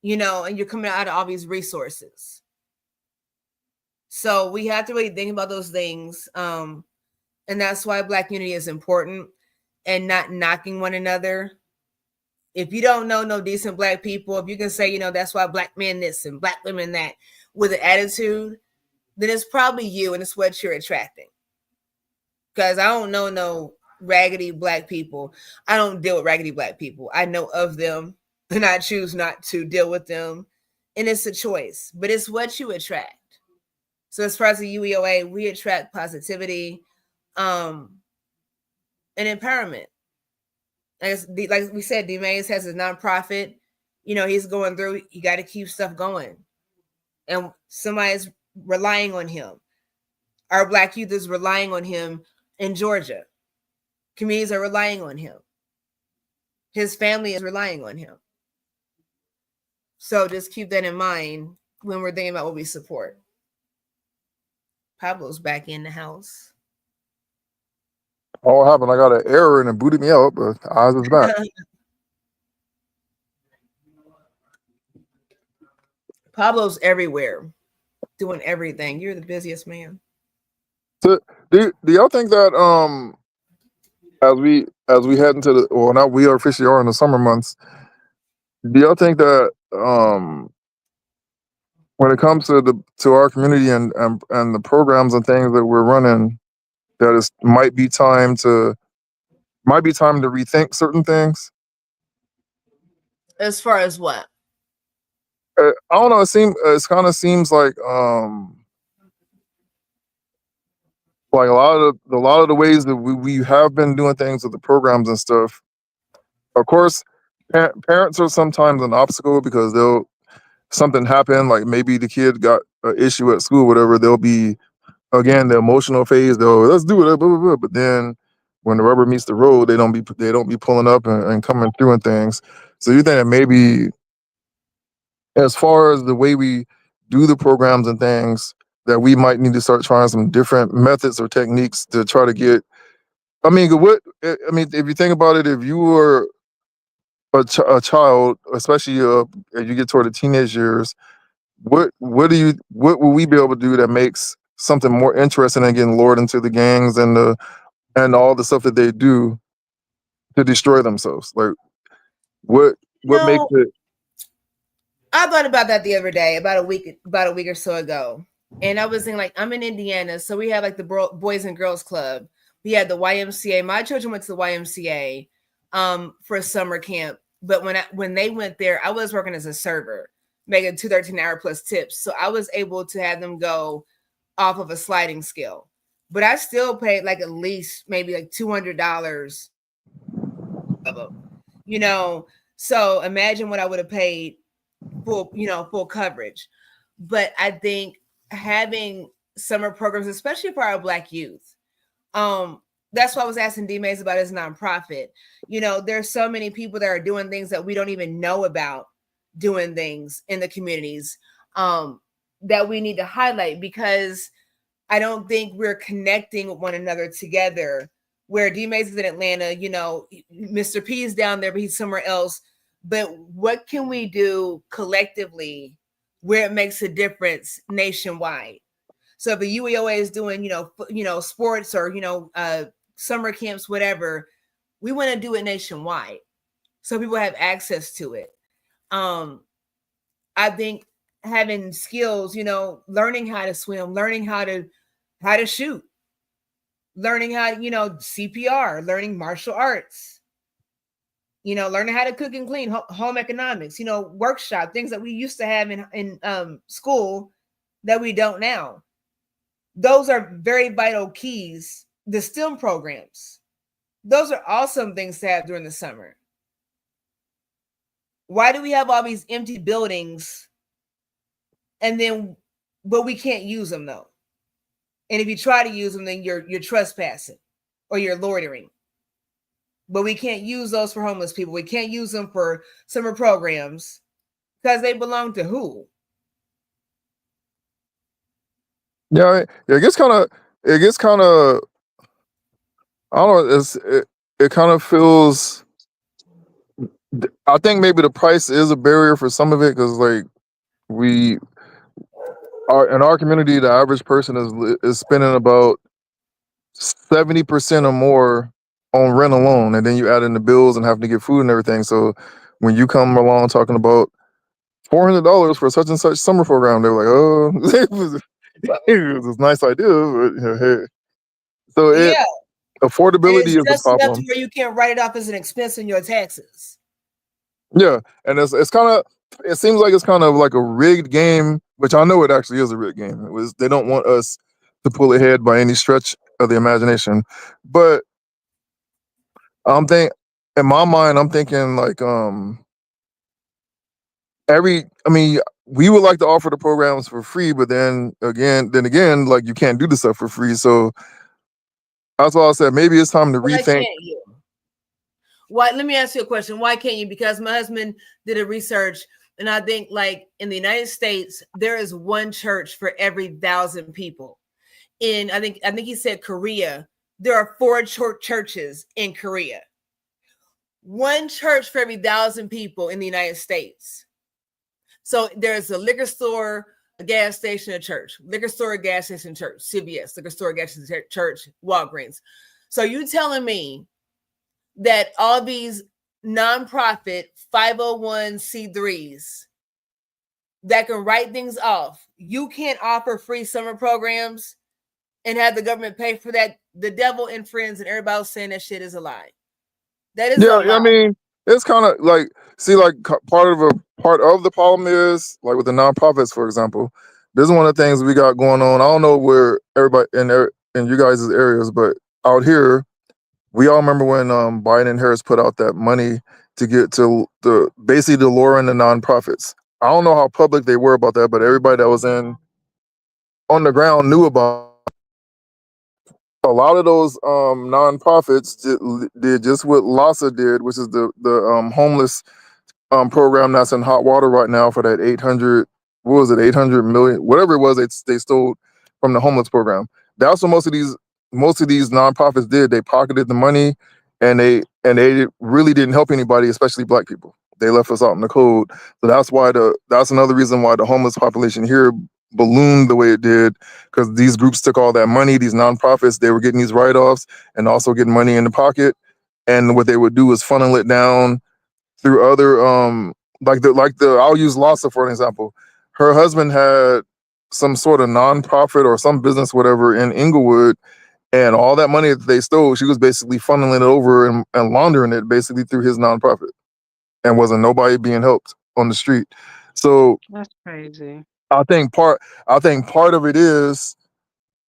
you know, and you're coming out of all these resources. So we have to really think about those things. And that's why Black unity is important, and not knocking one another. If you don't know no decent Black people, if you can say, you know, that's why Black men this and Black women that with an attitude, then it's probably you and it's what you're attracting. Because I don't know no raggedy Black people. I don't deal with raggedy Black people. I know of them and I choose not to deal with them. And it's a choice, but it's what you attract. So as far as the UEOA, we attract positivity and empowerment. Like we said, D Mays has a nonprofit. You know, he's going through, you got to keep stuff going. And somebody's relying on him. Our Black youth is relying on him in Georgia. Communities are relying on him. His family is relying on him. So just keep that in mind when we're thinking about what we support. Pablo's back in the house. Oh, what happened? I got an error and it booted me out, but eyes is back. Pablo's everywhere, doing everything. You're the busiest man. So, do y'all think that as we head into the, well, now we officially are in the summer months, do y'all think that when it comes to our community and the programs and things that we're running, that it might be time to rethink certain things? As far as what? I don't know. It kind of seems like a lot of the ways that we have been doing things with the programs and stuff. Of course, parents are sometimes an obstacle because they'll something happen, like maybe the kid got an issue at school, whatever. They'll be, again, the emotional phase. They'll, let's do it, blah, blah, blah. But then when the rubber meets the road, they don't be pulling up and coming through and things. So you think that maybe as far as the way we do the programs and things, that we might need to start trying some different methods or techniques to try to get. I mean, if you think about it, if you were a child, especially as you get toward the teenage years, what will we be able to do that makes something more interesting than getting lured into the gangs and all the stuff that they do to destroy themselves? Like what makes No, it? I thought about that the other day, about a week or so ago. And I was thinking, like, I'm in Indiana, so we have like the Boys and Girls Club. We had the YMCA. My children went to the YMCA for a summer camp. But when they went there, I was working as a server, making 2 13-hour plus tips. So I was able to have them go off of a sliding scale. But I still paid like at least maybe like $200 of them, you know. So imagine what I would have paid full coverage. But I think having summer programs, especially for our Black youth, that's why I was asking D Mays about his nonprofit. There's so many people that are doing things that we don't even know about, doing things in the communities, that we need to highlight, because I don't think we're connecting with one another together. Where D Mays is in Atlanta, Mr. P is down there, but he's somewhere else. But what can we do collectively where it makes a difference nationwide? So if the UEOA is doing, sports, or summer camps, whatever, we want to do it nationwide so people have access to it. I think having skills, learning how to swim, learning how to shoot, learning how, CPR, learning martial arts, learning how to cook and clean, home economics, workshop, things that we used to have in school that we don't now. Those are very vital keys. The STEM programs, those are awesome things to have during the summer. Why do we have all these empty buildings but we can't use them though? And if you try to use them, then you're trespassing or you're loitering. But we can't use those for homeless people. We can't use them for summer programs because they belong to who? Yeah, it gets kind of, I don't know. It kind of feels. I think maybe the price is a barrier for some of it, because like we are in our community, the average person is spending about 70% or more on rent alone, and then you add in the bills and having to get food and everything. So when you come along talking about $400 for such and such summer program, they're like, oh, it was a nice idea, but hey. So Yeah. affordability is a just enough to problem. where you can't write it off as an expense in your taxes. Yeah, and it's kind of, it seems like it's kind of like a rigged game, which I know it actually is a rigged game. They don't want us to pull ahead by any stretch of the imagination, but in my mind, I'm thinking like we would like to offer the programs for free, but then again, like you can't do the stuff for free. So that's why I said maybe it's time to Why rethink. can't you? Why? Let me ask you a question. Why can't you? Because my husband did a research, and I think like in the United States, there is one church for every 1,000 people. I think he said Korea, there are 4 churches in Korea. One church for every 1,000 people in the United States. So there's a liquor store, a gas station, a church, liquor store, a gas station, church, CVS, liquor store, gas station, church, Walgreens. So you telling me that all these nonprofit 501c3s that can write things off, you can't offer free summer programs and have the government pay for that? The devil and friends and everybody else saying that shit is a lie. That is a lie. I mean, it's kind of like, see, like part of the problem is like with the nonprofits, for example. This is one of the things we got going on. I don't know where everybody in you guys' areas, but out here, we all remember when Biden and Harris put out that money to get to basically to lure in the nonprofits. I don't know how public they were about that, but everybody that was on the ground knew about it. A lot of those nonprofits did just what LASA did, which is the homeless program that's in hot water right now for that 800, what was it, 800 million, whatever it was, they stole from the homeless program. That's what most of these nonprofits did. They pocketed the money, and they really didn't help anybody, especially black people. They left us out in the cold. So that's another reason why the homeless population here ballooned the way it did, because these groups took all that money. These nonprofits, they were getting these write-offs and also getting money in the pocket, and what they would do is funnel it down through other I'll use Lassa for an example. Her husband had some sort of nonprofit or some business, whatever, in Inglewood, and all that money that they stole, she was basically funneling it over and laundering it basically through his nonprofit, and wasn't nobody being helped on the street. So That's crazy. I think part of it is,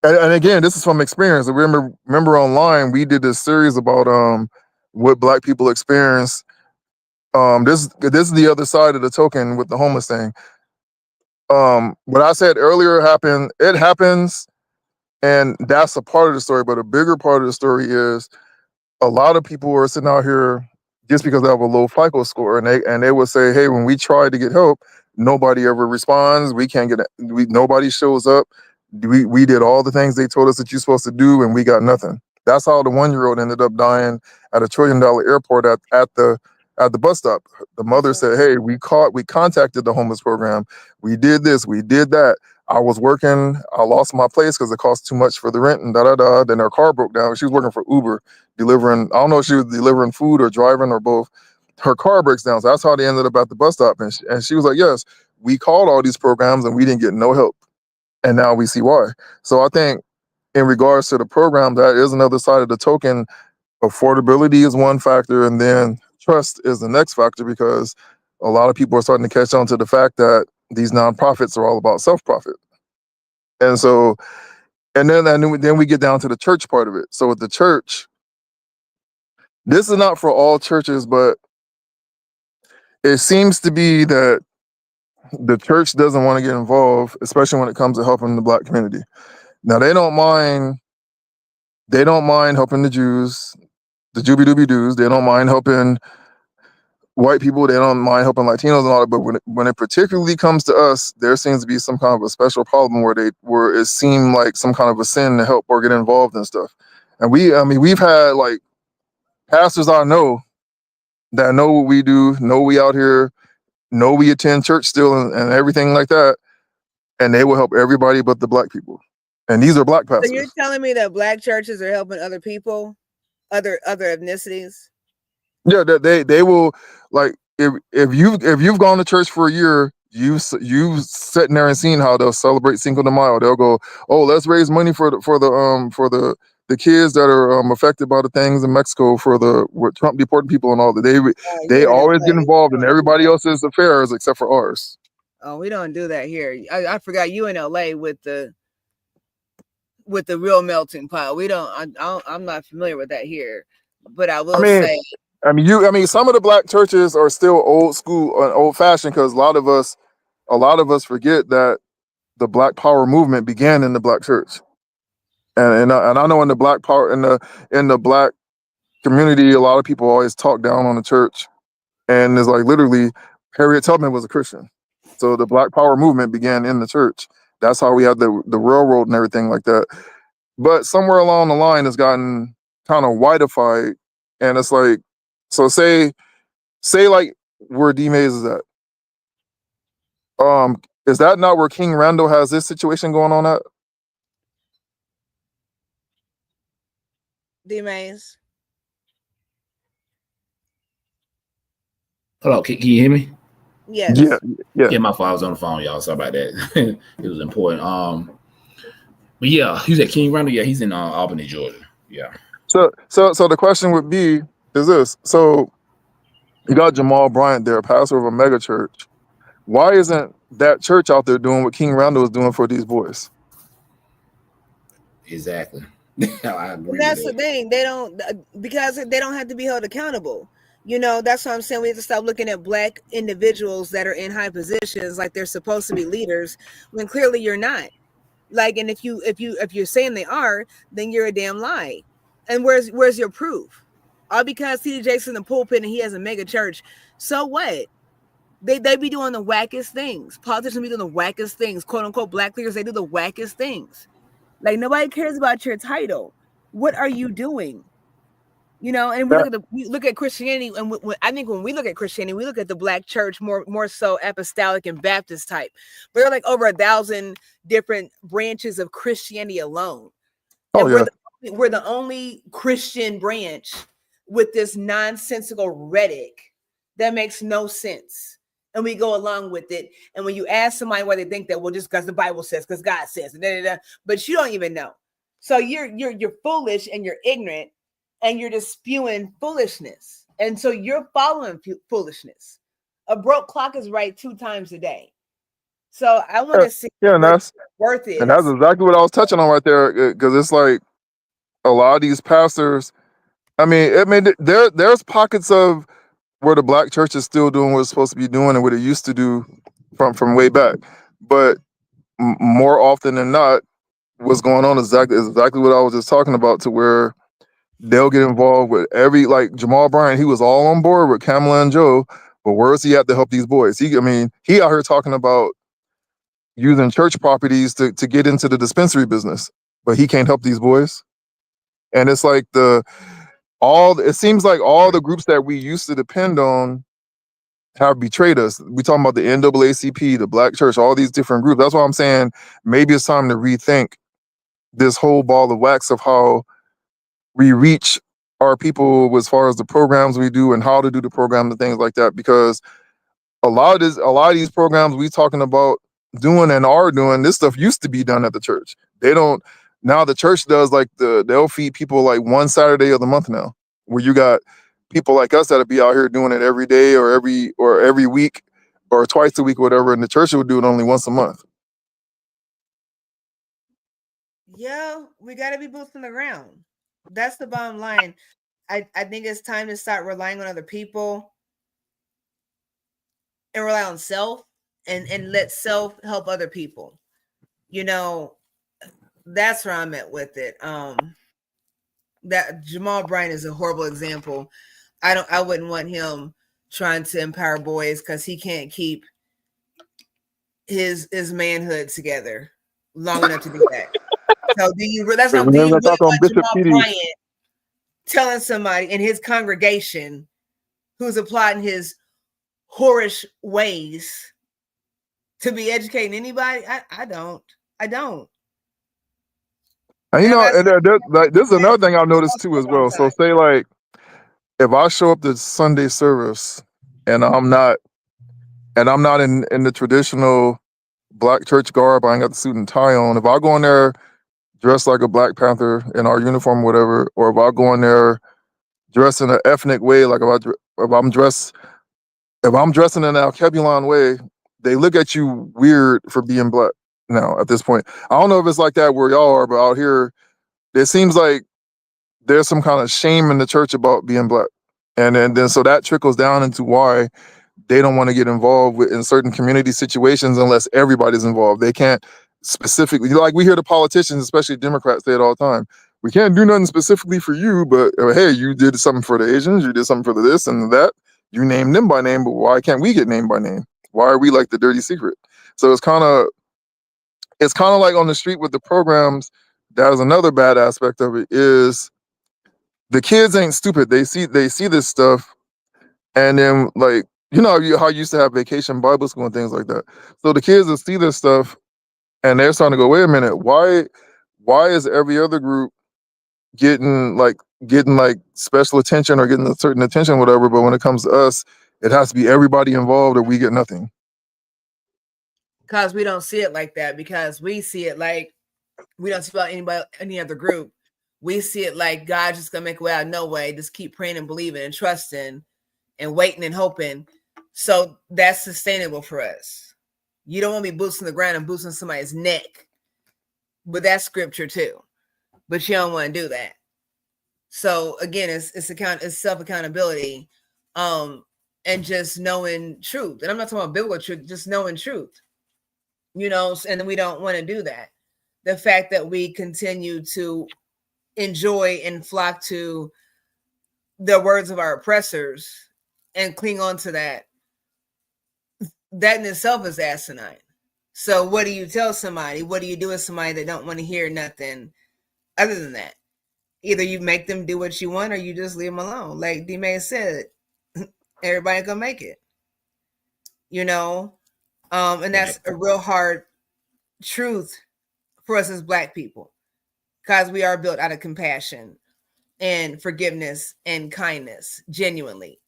and again, this is from experience. Remember online we did this series about what black people experience. This is the other side of the token with the homeless thing. What I said earlier happened. It happens And that's a part of the story. But a bigger part of the story is a lot of people are sitting out here just because they have a low FICO score, and they would say, "Hey, when we try to get help, nobody ever responds. We can't get nobody shows up. We did all the things they told us that you're supposed to do, and we got nothing." That's how the 1-year-old ended up dying at a $1 trillion airport at the bus stop. The mother said, "Hey, we contacted the homeless program. We did this, we did that. I was working. I lost my place because it cost too much for the rent and da da da. Then her car broke down. She was working for Uber, delivering. I don't know if she was delivering food or driving or both. Her car breaks down, so that's how they ended up at the bus stop. And she was like, "Yes, we called all these programs and we didn't get no help, and now we see why." So I think in regards to the program, that is another side of the token. Affordability is one factor, and then trust is the next factor, because a lot of people are starting to catch on to the fact that these nonprofits are all about self-profit. And so, and then we get down to the church part of it. So with the church, this is not for all churches, but it seems to be that the church doesn't want to get involved, especially when it comes to helping the Black community. Now they don't mind helping the Jews, the Juby Dooby Doos. They don't mind helping white people. They don't mind helping Latinos and all that. But when it particularly comes to us, there seems to be some kind of a special problem where it seemed like some kind of a sin to help or get involved and stuff. And we've had like pastors I know that know what we do, know we out here, know we attend church still and everything like that, and they will help everybody but the Black people. And these are Black So you're pastors. telling me that Black churches are helping other people, other ethnicities? Yeah, that they will, like, if you've gone to church for a year, you sitting there and seen how they'll celebrate Cinco de Mayo. They'll go, "Oh, let's raise money for the kids that are affected by the things in Mexico for the with Trump deporting people and all that." They You're in always get LA. involved We in don't do everybody that. else's affairs except for ours. Oh, we don't do that here. I forgot you in LA with the real melting pot. We don't. I'm not familiar with that here, but I I will mean, say, some of the Black churches are still old school and old fashioned, because a lot of us forget that the Black Power movement began in the Black church. And I know in the Black Power in the Black community, a lot of people always talk down on the church, and it's like literally Harriet Tubman was a Christian, so the Black Power movement began in the church. That's how we had the railroad and everything like that. But somewhere along the line, it's gotten kind of whiteified, and it's like, so say like where D Mays is at. Is that not where King Randall has this situation going on at? D Mays. Hello, can you hear me? Yeah, Yes. yeah. Yeah, my fault. I was on the phone, y'all. Sorry about that. It was important. But yeah, he's at King Randall. Yeah, he's in Albany, Georgia. Yeah. So the question would be is this. So you got Jamal Bryant there, pastor of a mega church. Why isn't that church out there doing what King Randall is doing for these boys? Exactly. I And agree with that's the that. thing. They don't, because they don't have to be held accountable. That's what I'm saying. We have to stop looking at Black individuals that are in high positions like they're supposed to be leaders when clearly you're not. Like, and if you're saying they are, then you're a damn lie. And where's your proof? All because TD Jakes in the pulpit and he has a mega church. So what? They be doing the wackest things. Politicians be doing the wackest things. Quote unquote Black leaders, they do the wackest things. Like, nobody cares about your title. What are you doing? And That, we look at Christianity, and I think when we look at Christianity, we look at the Black church more so apostolic and Baptist type. But there are like over 1,000 different branches of Christianity alone, oh and yeah. we're the only Christian branch with this nonsensical rhetoric that makes no sense. And we go along with it. And when you ask somebody why they think that, well, just because the Bible says, because God says, but you don't even know. So you're foolish and you're ignorant, and you're just spewing foolishness. And so you're following foolishness. A broke clock is right 2 times a day. So I want Yeah, to see yeah, what worth and that's is. exactly what I was touching on right there. Because it's like a lot of these pastors. There's pockets of where the Black church is still doing what it's supposed to be doing and what it used to do from way back. But more often than not, what's going on is exactly what I was just talking about, to where they'll get involved with like Jamal Bryant. He was all on board with Kamala and Joe, but where's he at to help these boys? He out here talking about using church properties to get into the dispensary business, but he can't help these boys. And it's like it seems like all the groups that we used to depend on have betrayed us. We talking about the NAACP, the Black Church, all these different groups. That's why I'm saying maybe it's time to rethink this whole ball of wax of how we reach our people as far as the programs we do and how to do the program and things like that. Because a lot of these programs we talking about doing and are doing, this stuff used to be done at the church. They don't now. The church does like they'll feed people like one Saturday of the month now, where you got people like us that'll be out here doing it every day or every week or twice a week or whatever, and the church would do it only once a month. Yeah, we got to be boots on the ground. That's the bottom line. I think it's time to start relying on other people and rely on self and let self help other people. You know, that's where I'm at with it. That Jamal Bryant is a horrible example. I wouldn't want him trying to empower boys because he can't keep his manhood together long enough to do that. So do you really want Jamal Bryant telling somebody in his congregation who's applauding his whorish ways to be educating anybody? I don't. And this is another thing I've noticed too as well. So say like if I show up to Sunday service and I'm not in the traditional Black church garb, I ain't got the suit and tie on. If I go in there dressed like a Black Panther in our uniform, or whatever, or if I go in there dressed in an ethnic way, like if I'm dressing in an Alkebulan way, they look at you weird for being Black now at this point. I don't know if it's like that where y'all are, but out here, it seems like there's some kind of shame in the church about being Black. And then so that trickles down into why they don't want to get involved in certain community situations unless everybody's involved. They can't specifically, like we hear the politicians, especially Democrats, say it all the time. We can't do nothing specifically for you, but hey, you did something for the Asians, you did something for this and that. You named them by name, but why can't we get named by name? Why are we like the dirty secret? So it's kind of like on the street with the programs. That is another bad aspect of it is the kids ain't stupid. They see this stuff, and then like how you used to have vacation Bible school and things like that. So the kids will see this stuff, and they're starting to go, wait a minute, why is every other group getting like special attention or getting a certain attention, whatever, but when it comes to us, it has to be everybody involved or we get nothing. Because we don't see it like that, because we see it like we don't see about any other group. We see it like God's just gonna make a way out of no way. Just keep praying and believing and trusting and waiting and hoping. So that's sustainable for us. You don't want to be boots on the ground and boots on somebody's neck. But that's scripture too. But you don't want to do that. So again, it's self-accountability. And just knowing truth. And I'm not talking about biblical truth, just knowing truth. And we don't want to do that. The fact that we continue to enjoy and flock to the words of our oppressors and cling on to that in itself is asinine. So what do you tell somebody? What do you do with somebody that don't want to hear nothing other than that? Either you make them do what you want or you just leave them alone. Like D-May said, everybody gonna make it. And that's a real hard truth for us as Black people, because we are built out of compassion and forgiveness and kindness, genuinely.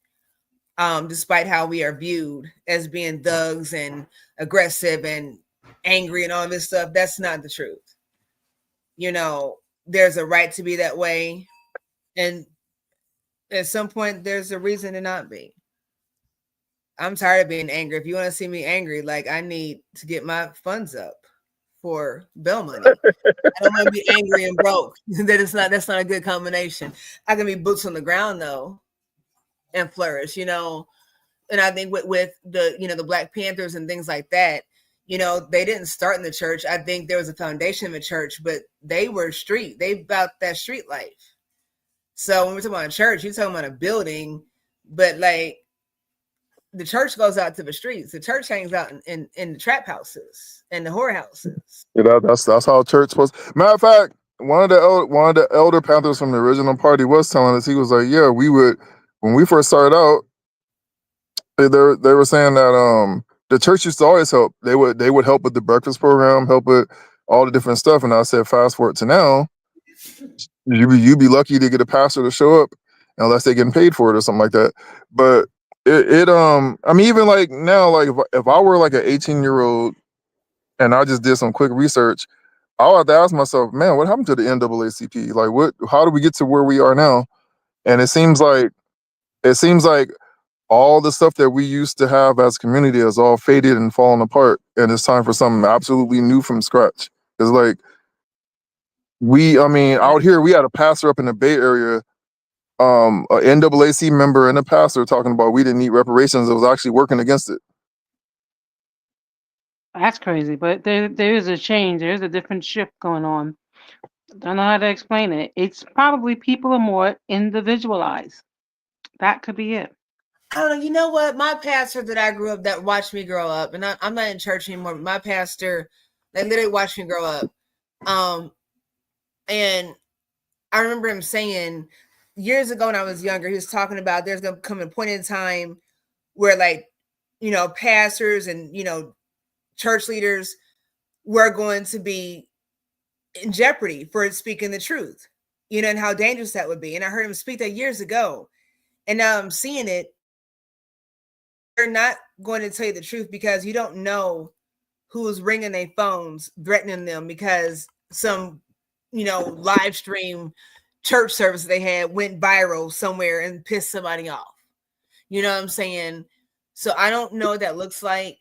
Despite how we are viewed as being thugs and aggressive and angry and all this stuff, that's not the truth. There's a right to be that way, and at some point there's a reason to not be. I'm tired of being angry. If you want to see me angry, like, I need to get my funds up for bail money. I don't want to be angry and broke. That's not a good combination. I can be boots on the ground though and flourish, And I think with the the Black Panthers and things like that, They didn't start in the church. I think there was a foundation of a church, but they were street. They about that street life. So when we're talking about a church, you're talking about a building, but like the church goes out to the streets. The church hangs out in the trap houses and the whorehouses. Yeah, that's how church was. Matter of fact, one of the elder Panthers from the original party was telling us, he was like, yeah, we would, when we first started out, they were saying that the church used to always help. They would help with the breakfast program, help with all the different stuff. And I said, fast forward to now, you'd be lucky to get a pastor to show up unless they're getting paid for it or something like that. But I mean, even like now, like if I were like an 18-year-old and I just did some quick research, I would have to ask myself, man, what happened to the NAACP? Like, how do we get to where we are now? And it seems like all the stuff that we used to have as a community has all faded and fallen apart, and it's time for something absolutely new from scratch. It's like out here we had a pastor up in the Bay Area, a NAAC member and a pastor talking about we didn't need reparations. It was actually working against it. That's crazy, but there is a change. There's a different shift going on. Don't know how to explain it. It's probably people are more individualized. That could be it. I don't know. You know what? My pastor that I grew up, that watched me grow up, and I'm not in church anymore, but my pastor, they literally watched me grow up. And I remember him saying years ago when I was younger, he was talking about there's going to come a point in time where, like, pastors and, church leaders were going to be in jeopardy for speaking the truth, and how dangerous that would be. And I heard him speak that years ago. And now I'm seeing it. They're not going to tell you the truth because you don't know who's ringing their phones, threatening them because some, live stream church service they had went viral somewhere and pissed somebody off. You know what I'm saying? So I don't know what that looks like.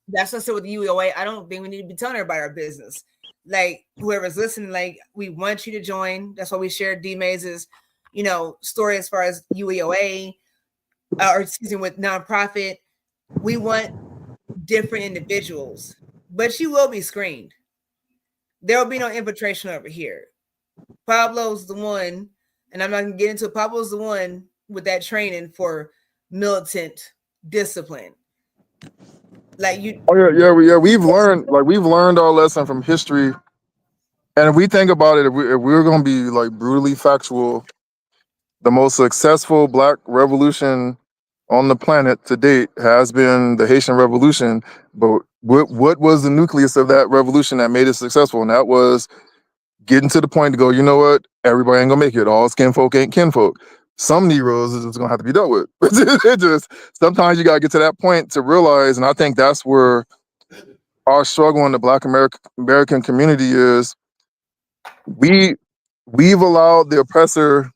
That's what I said with the UEOA. I don't think we need to be telling everybody our business. Like, whoever's listening, like, we want you to join. That's why we shared D Maze's, story as far as UEOA, or excuse me, with nonprofit. We want different individuals, but you will be screened. There will be no infiltration over here. Pablo's the one, and I'm not gonna get into it. Pablo's the one with that training for militant discipline. Like you. Oh yeah. We've learned our lesson from history, and if we think about it, if we're gonna be like brutally factual, the most successful Black revolution on the planet to date has been the Haitian Revolution. But what was the nucleus of that revolution that made it successful? And that was getting to the point to go, you know what? Everybody ain't gonna make it. All skin folk ain't kinfolk. Some Negroes is just gonna have to be dealt with. It just sometimes you gotta get to that point to realize, and I think that's where our struggle in the Black American community is. We've allowed the oppressor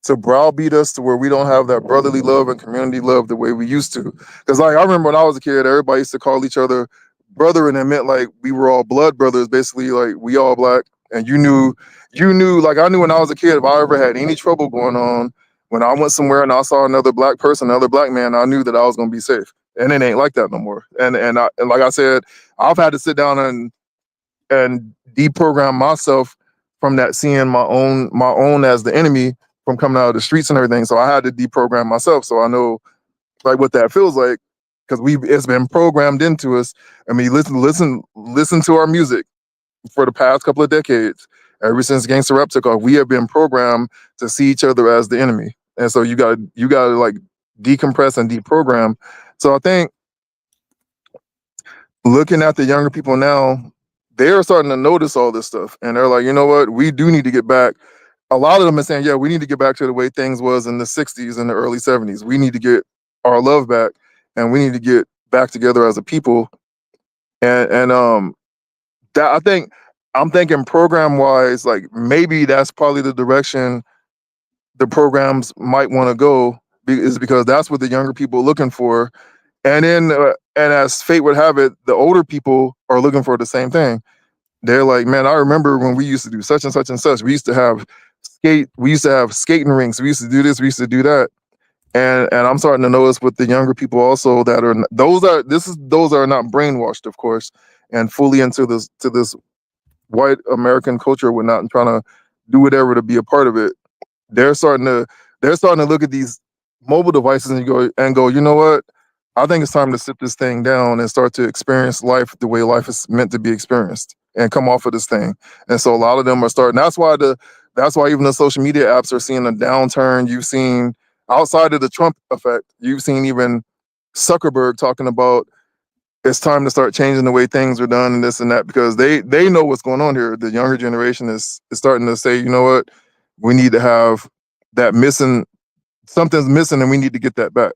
to browbeat us to where we don't have that brotherly love and community love the way we used to. Because like I remember when I was a kid, everybody used to call each other brother, and it meant like we were all blood brothers, basically, like we all Black. And you knew, like I knew when I was a kid, if I ever had any trouble going on, when I went somewhere and I saw another Black person, another Black man, I knew that I was gonna be safe. And it ain't like that no more. And like I said, I've had to sit down and deprogram myself from that, seeing my own as the enemy from coming out of the streets and everything. So I had to deprogram myself so I know like what that feels like, because it's been programmed into us. I mean, listen to our music for the past couple of decades. Ever since gangster rap took off, we have been programmed to see each other as the enemy. And so you gotta like decompress and deprogram. So I think looking at the younger people now, they're starting to notice all this stuff, and they're like, you know what, we do need to get back. A lot of them are saying, yeah, we need to get back to the way things was in the 60s and the early 70s. We need to get our love back, and we need to get back together as a people. And that I'm thinking program wise, like maybe that's probably the direction the programs might want to go, is because that's what the younger people are looking for. And then, and as fate would have it, the older people are looking for the same thing. They're like, man, I remember when we used to do such and such and such. We used to have skating rinks. We used to do this. We used to do that. and I'm starting to notice with the younger people also that are those are not brainwashed, of course, and fully into this white American culture, we're not trying to do whatever to be a part of it. They're starting to look at these mobile devices and go, you know what? I think it's time to sit this thing down and start to experience life the way life is meant to be experienced and come off of this thing. And so a lot of them are starting. That's why even the social media apps are seeing a downturn. You've seen outside of the Trump effect, you've seen even Zuckerberg talking about it's time to start changing the way things are done and this and that because they know what's going on here. The younger generation is starting to say, you know what, we need to have that missing, something's missing, and we need to get that back.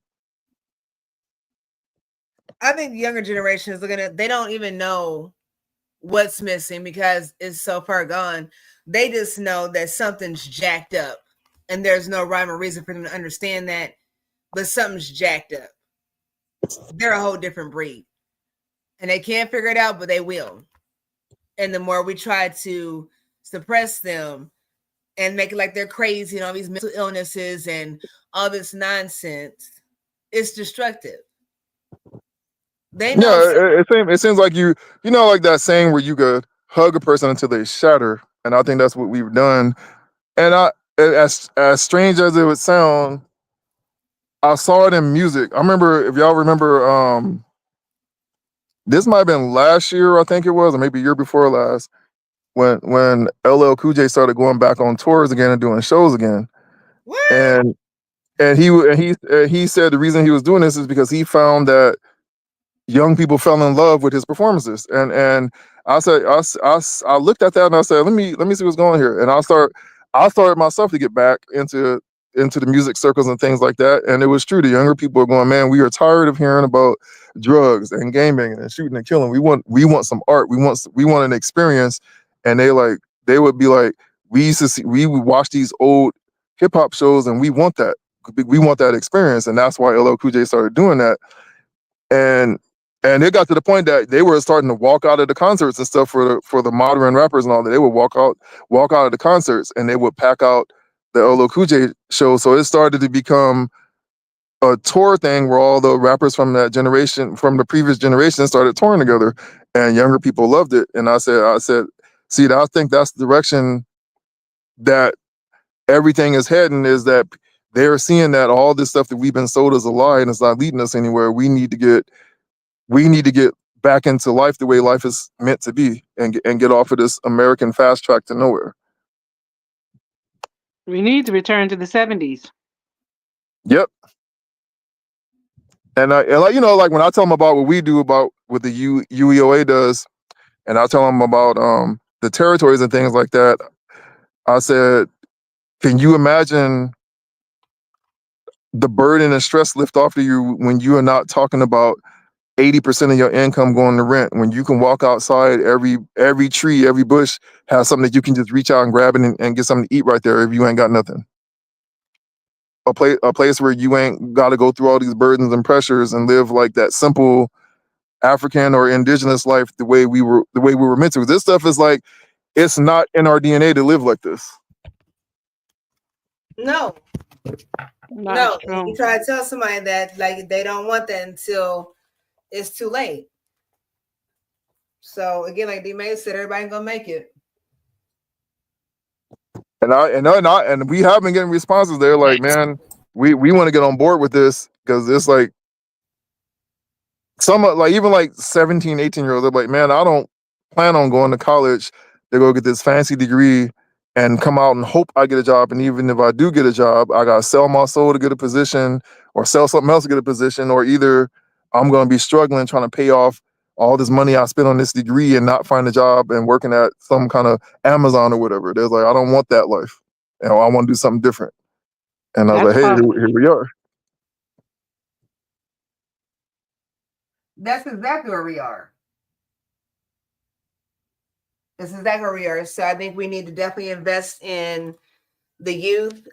I think the younger generation is looking at, they don't even know what's missing because it's so far gone. They just know that something's jacked up, and there's no rhyme or reason for them to understand that, but something's jacked up. They're a whole different breed, and they can't figure it out, but they will. And the more we try to suppress them and make it like they're crazy and all these mental illnesses and all this nonsense, it's destructive. They know. Yeah, it seems like you know, like that saying where you could hug a person until they shatter, and I think that's what we've done. And as strange as it would sound, I saw it in music. I remember, if y'all remember, this might have been last year, I think it was, or maybe year before last, when LL Cool J started going back on tours again and doing shows again. What? And he said the reason he was doing this is because he found that young people fell in love with his performances. And I looked at that and I said, let me see what's going on here. And I started myself to get back into the music circles and things like that. And it was true. The younger people are going, man, we are tired of hearing about drugs and gaming and shooting and killing. We want some art. We want an experience. And they would be like, we would watch these old hip hop shows and we want that. We want that experience. And that's why LL Cool J started doing that. And it got to the point that they were starting to walk out of the concerts and stuff for the modern rappers and all that. They would walk out of the concerts and they would pack out the LL Cool J show. So it started to become a tour thing where all the rappers from that generation, from the previous generation, started touring together, and younger people loved it. And I said, see, I think that's the direction that everything is heading. Is that they're seeing that all this stuff that we've been sold as a lie and it's not leading us anywhere. We need to get back into life the way life is meant to be and get off of this American fast track to nowhere. We need to return to the 70s. Yep. And like, you know, like when I tell them about what we do, about what the UEOA does, and I tell them about the territories and things like that, I said, can you imagine the burden and stress lift off of you when you are not talking about 80% of your income going to rent, when you can walk outside, every tree, every bush has something that you can just reach out and grab it and get something to eat right there if you ain't got nothing. A place where you ain't got to go through all these burdens and pressures and live like that simple African or indigenous life the way we were meant to. This stuff is like, it's not in our DNA to live like this. No. You try to tell somebody that, like, they don't want that until it's too late. So again, like D May said, everybody ain't gonna make it. And we have been getting responses there, like, man, we want to get on board with this, because it's like some, like, even like 17, 18-year-olds, they're like, man, I don't plan on going to college to go get this fancy degree and come out and hope I get a job. And even if I do get a job, I gotta sell my soul to get a position, or sell something else to get a position, or either I'm gonna be struggling trying to pay off all this money I spent on this degree and not find a job and working at some kind of Amazon or whatever. They're like, I don't want that life. And I want to do something different. And I was like, hey, here we are. That's exactly where we are. This is exactly where we are. So I think we need to definitely invest in the youth.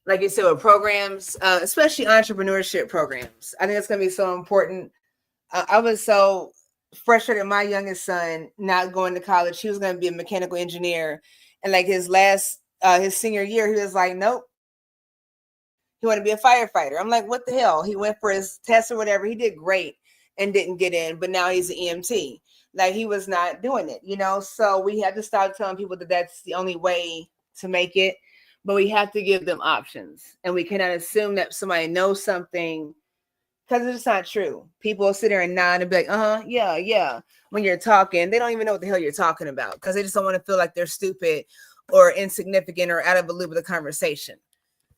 Like you said, with programs, especially entrepreneurship programs. I think it's going to be so important. I was so frustrated. My youngest son not going to college. He was going to be a mechanical engineer, and like his senior year, he was like, nope. He wanted to be a firefighter. I'm like, what the hell? He went for his test or whatever. He did great and didn't get in, but now he's an EMT. Like, he was not doing it, you know? So we have to start telling people that that's the only way to make it, but we have to give them options. And we cannot assume that somebody knows something, because it's not true. People will sit there and nod and be like, yeah, yeah. When you're talking, they don't even know what the hell you're talking about, because they just don't want to feel like they're stupid or insignificant or out of the loop of the conversation.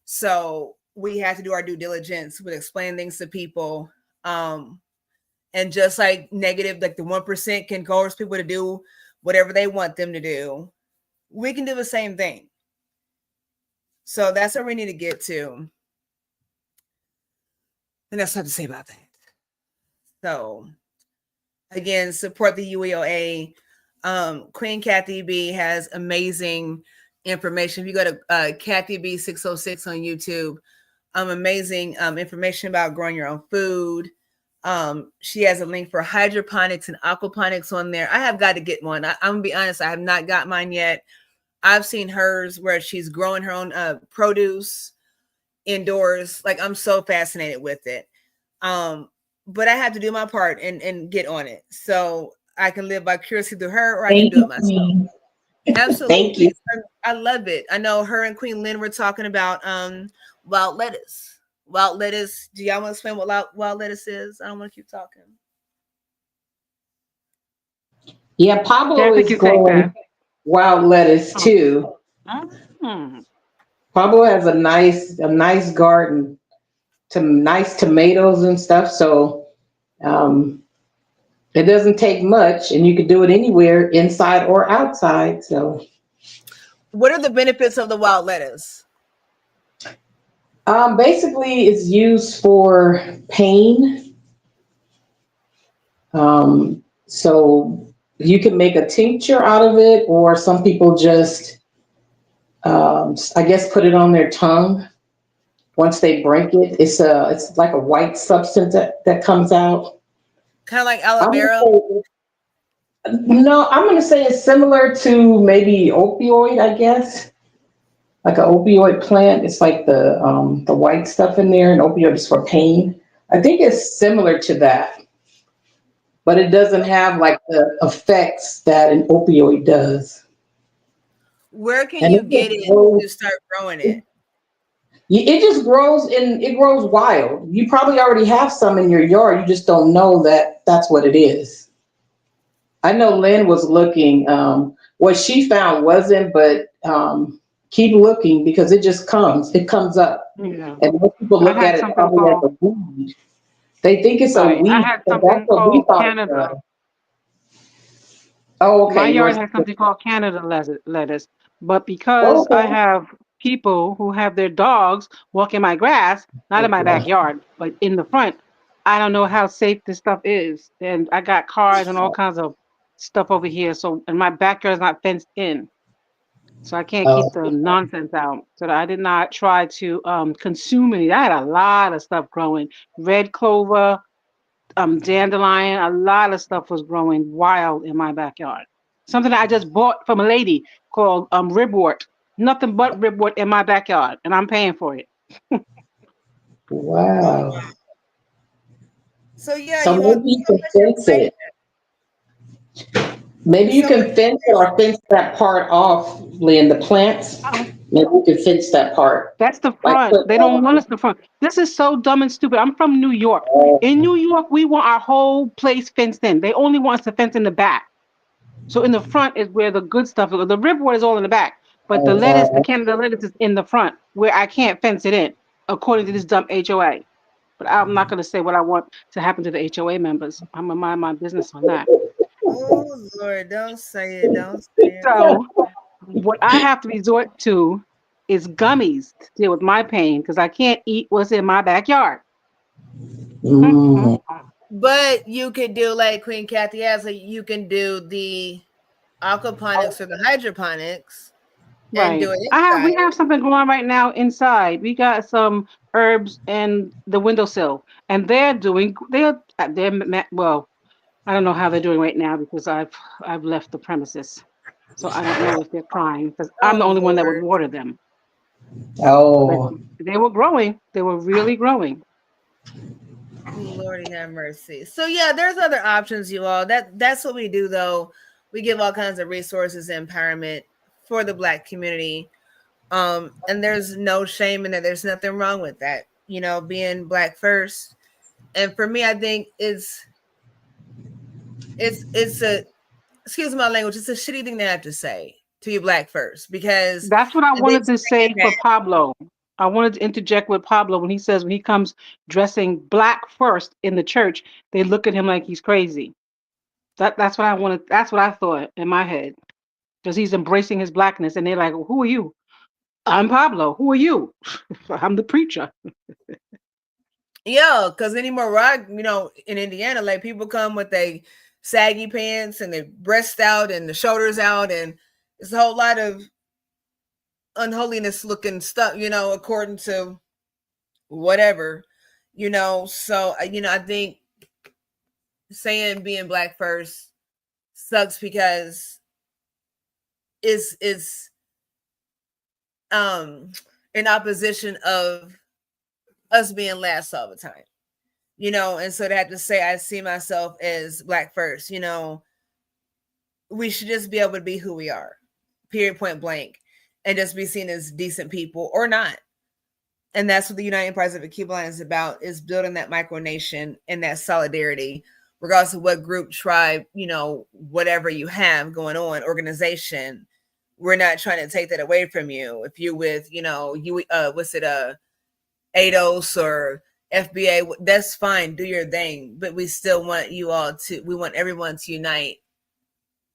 So we have to do our due diligence with explaining things to people. And just like negative, like the 1% can coerce people to do whatever they want them to do, we can do the same thing. So that's what we need to get to. And that's what I have to say about that. So again, support the UEOA. Queen Kathy B has amazing information. If you go to Kathy B 606 on YouTube, amazing information about growing your own food. She has a link for hydroponics and aquaponics on there. I have got to get one. I'm gonna be honest, I have not got mine yet. I've seen hers where she's growing her own produce indoors. Like, I'm so fascinated with it. But I have to do my part and get on it, so I can live vicariously through her, or I can do it myself. Absolutely. I love it. I know her and Queen Lynn were talking about wild lettuce. Wild lettuce. Do y'all want to explain what wild lettuce is? I don't want to keep talking. Yeah, Pablo is growing wild lettuce too. Pablo has a nice garden, some nice tomatoes and stuff. So it doesn't take much, and you can do it anywhere, inside or outside. So, what are the benefits of the wild lettuce? Basically, it's used for pain. So you can make a tincture out of it, or some people just, I guess, put it on their tongue. Once they break it, it's like a white substance that comes out. Kind of like aloe vera. No, I'm going to say it's similar to maybe opioid, I guess. Like an opioid plant. It's like the white stuff in there, and opioid is for pain. I think it's similar to that, but it doesn't have like the effects that an opioid does. Where can you get it to start growing it? It just grows it grows wild. You probably already have some in your yard. You just don't know that that's what it is. I know Lynn was looking. What she found wasn't, but keep looking because it just comes. It comes up. Yeah. And most people look at it probably as a weed. They think it's a weed. I had But that's something what we called thought it Canada. was. Oh, okay. My yard has something called Canada lettuce, but because I have people who have their dogs walk in my grass, not in my backyard, but in the front, I don't know how safe this stuff is. And I got cars and all kinds of stuff over here. So, and my backyard is not fenced in. So I can't keep the nonsense out. So I did not try to consume any. I had a lot of stuff growing. Red clover, dandelion, a lot of stuff was growing wild in my backyard. Something that I just bought from a lady called ribwort. Nothing but ribwort in my backyard, and I'm paying for it. Wow. So yeah, So maybe you can fence it. Maybe you can fence it or fence that part off, Lynn, the plants. Maybe you can fence that part. That's the front. They don't want us the front. This is so dumb and stupid. I'm from New York. In New York, we want our whole place fenced in. They only want us to fence in the back. So in the front is where the good stuff is. The ribwort is all in the back, but the lettuce, the Canada lettuce, is in the front where I can't fence it in, according to this dumb HOA. But I'm not going to say what I want to happen to the HOA members. I'm gonna mind my business on that. Oh Lord, don't say it. Don't say it. So what I have to resort to is gummies to deal with my pain because I can't eat what's in my backyard. But you could do like Queen Kathy has, like you can do the aquaponics or the hydroponics and do it inside. We have something going on right now inside. We got some herbs and the windowsill, and they're well. I don't know how they're doing right now because I've left the premises, so I don't know if they're crying because I'm the only one that would water them. But Oh, they were growing. They were really growing. Lordy have mercy. So yeah, there's other options, you all. That's what we do though. We give all kinds of resources and empowerment for the Black community. And there's no shame in that. There's nothing wrong with that. You know, being Black first. And for me, I think it's a, excuse my language, it's a shitty thing to have to say to be Black first, because That's what I I think wanted to say saying for that, Pablo. I wanted to interject with Pablo when he says when he comes dressing black first in the church, they look at him like he's crazy. That's what I wanted. That's what I thought in my head because he's embracing his blackness, and they're like, "Who are you?" I'm Pablo. Who are you? I'm the preacher. yeah, because anymore, right? You know, in Indiana, like people come with they saggy pants and their breasts out and the shoulders out, and it's a whole lot of unholiness looking stuff, you know, according to whatever, you know. So, you know, I think saying being Black first sucks because it's um in opposition of us being last all the time, you know. And so to have to say I see myself as Black first, you know, we should just be able to be who we are, period, point blank, and just be seen as decent people or not. And that's what the United Empires of Cuba line is about, is building that micronation and that solidarity, regardless of what group, tribe, you know, whatever you have going on, organization. We're not trying to take that away from you. If you're with, you know, you what's it, ADOS or FBA, that's fine, do your thing. But we still want you all to, we want everyone to unite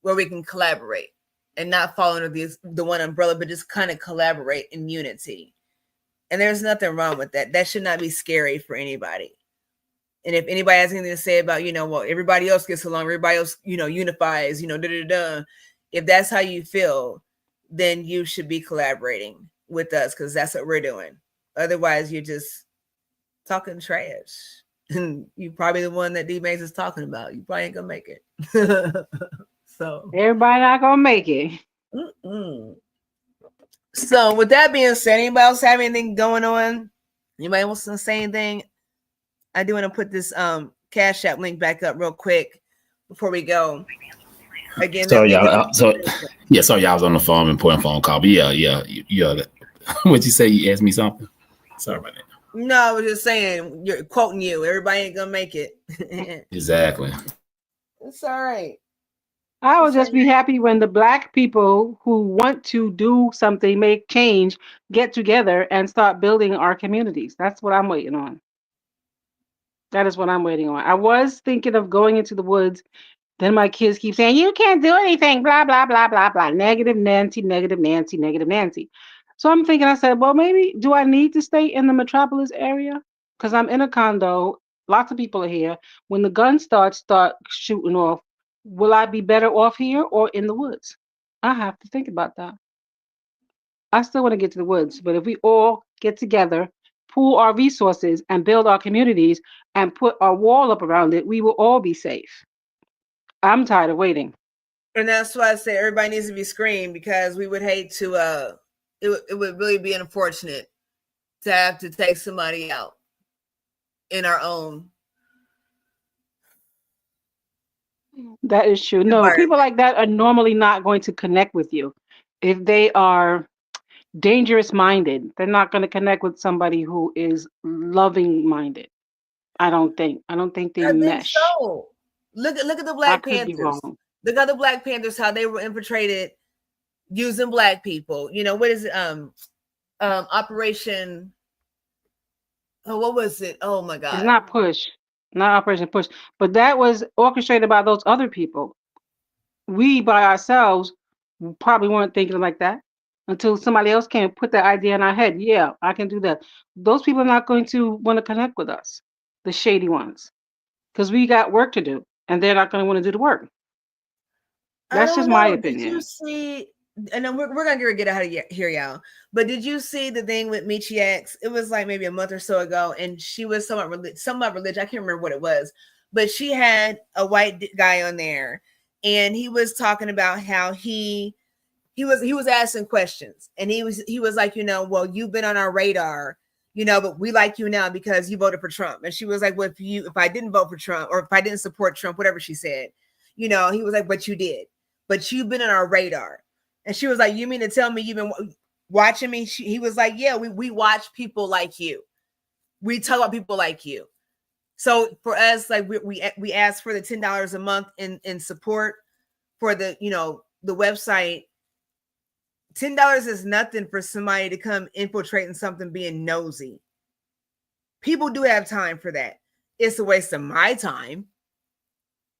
where we can collaborate and not fall under the one umbrella, but just kind of collaborate in unity. And there's nothing wrong with that. That should not be scary for anybody. And if anybody has anything to say about, you know, well, everybody else gets along, everybody else, you know, unifies, you know, da da da. If that's how you feel, then you should be collaborating with us because that's what we're doing. Otherwise, you're just talking trash. And you probably the one that D Mays is talking about. You probably ain't gonna make it. So, Everybody not gonna make it. mm-mm. So with that being said, anybody else have anything going on? Anybody wants to say anything? I do want to put this Cash App link back up real quick before we go. Again, that Sorry, link y'all. is Sorry, y'all. I was on the phone, important phone call. But yeah. What'd you say? You asked me something. Sorry about that. no, I was just saying, you're quoting you. Everybody ain't gonna make it. Exactly. It's all right. I would It's all just be right. happy when the black people who want to do something, make change, get together and start building our communities. That's what I'm waiting on. That is what I'm waiting on. I was thinking of going into the woods. Then my kids keep saying, you can't do anything, blah, blah, blah, blah, blah. Negative Nancy, negative Nancy, negative Nancy. So I'm thinking, I said, well, maybe do I need to stay in the metropolis area? Because I'm in a condo, lots of people are here. When the guns start shooting off, will I be better off here or in the woods? I have to think about that. I still want to get to the woods, but if we all get together, pool our resources, and build our communities and put our wall up around it, we will all be safe. I'm tired of waiting. And that's why I say everybody needs to be screened, because we would hate to it would really be unfortunate to have to take somebody out in our own That is true. No, environment. people like that are normally not going to connect with you. If they are dangerous minded, they're not going to connect with somebody who is loving minded. I don't think. I don't think they I think mesh. so. Look at the I Black could be Panthers. wrong. Look at the Black Panthers, how they were infiltrated using Black people. You know, what is it? Operation, oh, what was it? Oh my It's God. not push, not Operation Push, but that was orchestrated by those other people. We by ourselves probably weren't thinking like that until somebody else came and put that idea in our head. Yeah, I can do that. Those people are not going to want to connect with us, the shady ones, because we got work to do and they're not going to want to do the work. I That's don't just my know. Did you opinion. see? And then we're gonna get out of here, y'all. But did you see the thing with Michi X? It was like maybe a month or so ago, and she was somewhat religious. I can't remember what it was, but she had a white guy on there, and he was talking about how he was asking questions, and he was like, well, you've been on our radar, but we like you now because you voted for Trump. And she was like, well, if I didn't vote for Trump, or if I didn't support Trump, whatever she said, he was like, but you did, but you've been on our radar. And she was like, you mean to tell me you've been watching me? He was like, yeah, we watch people like you. We talk about people like you. So for us, like we ask for the $10 a month in support for the the website. $10 is nothing for somebody to come infiltrating something, being nosy. People do have time for that. It's a waste of my time,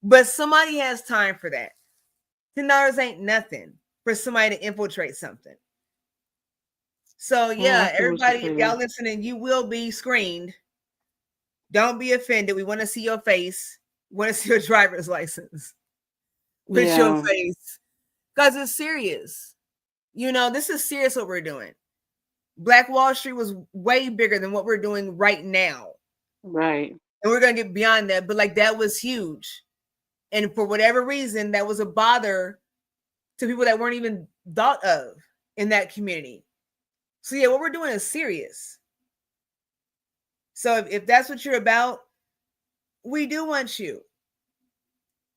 but somebody has time for that. $10 ain't nothing for somebody to infiltrate something. So yeah, everybody, if y'all listening, you will be screened. Don't be offended. We want to see your face. We want to see your driver's license with your face, because it's serious. This is serious what we're doing. Black Wall Street was way bigger than what we're doing right now. Right. And we're going to get beyond that. But like, that was huge. And for whatever reason, that was a bother to people that weren't even thought of in that community. So yeah, what we're doing is serious. So if that's what you're about, we do want you.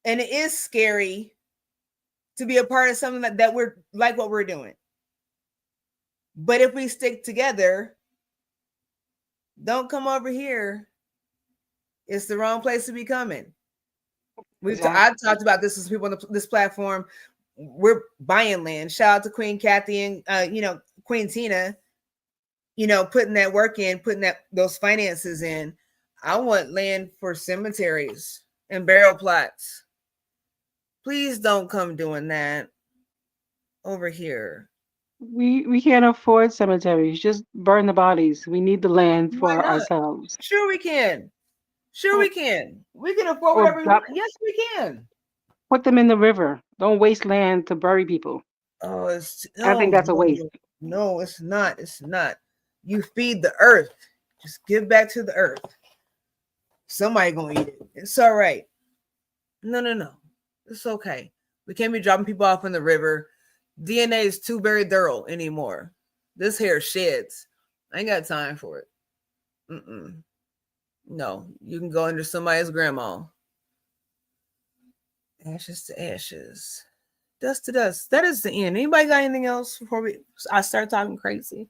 And it is scary to be a part of something that we're like what we're doing. But if we stick together, don't come over here. It's the wrong place to be coming. I've talked about this with people on this platform. We're buying land. Shout out to Queen Kathy and Queen Tina, putting that work in, putting those finances in. I want land for cemeteries and burial plots. Please don't come doing that over here. We can't afford cemeteries. Just burn the bodies. We need the land Why for not? ourselves. Sure we can. Sure we can. We can afford Or whatever we want. Yes, we can. put them in the river. Don't waste land to bury people. Oh, I think that's a waste. No, it's not. It's not. You feed the earth. Just give back to the earth. Somebody gonna eat it. It's all right. No. It's okay. We can't be dropping people off in the river. DNA is too very thorough anymore. This hair sheds. I ain't got time for it. No, you can go under somebody's grandma. Ashes to ashes. Dust to dust. That is the end. Anybody got anything else before I start talking crazy?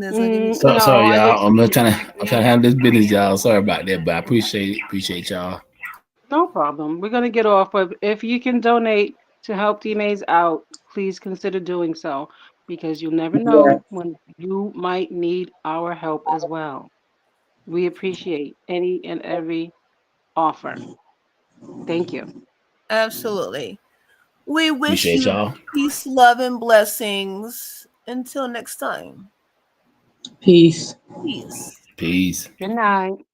Sorry, y'all. I'm trying to handle this business, y'all. Sorry about that, but I appreciate y'all. No problem. We're gonna get off. But if you can donate to help teammates out, please consider doing so, because you never Yeah. know when you might need our help as well. We appreciate any and every offer. Thank you. Absolutely. We wish Appreciate you y'all. peace, love, and blessings. Until next time. Peace. Peace. Peace. Good night.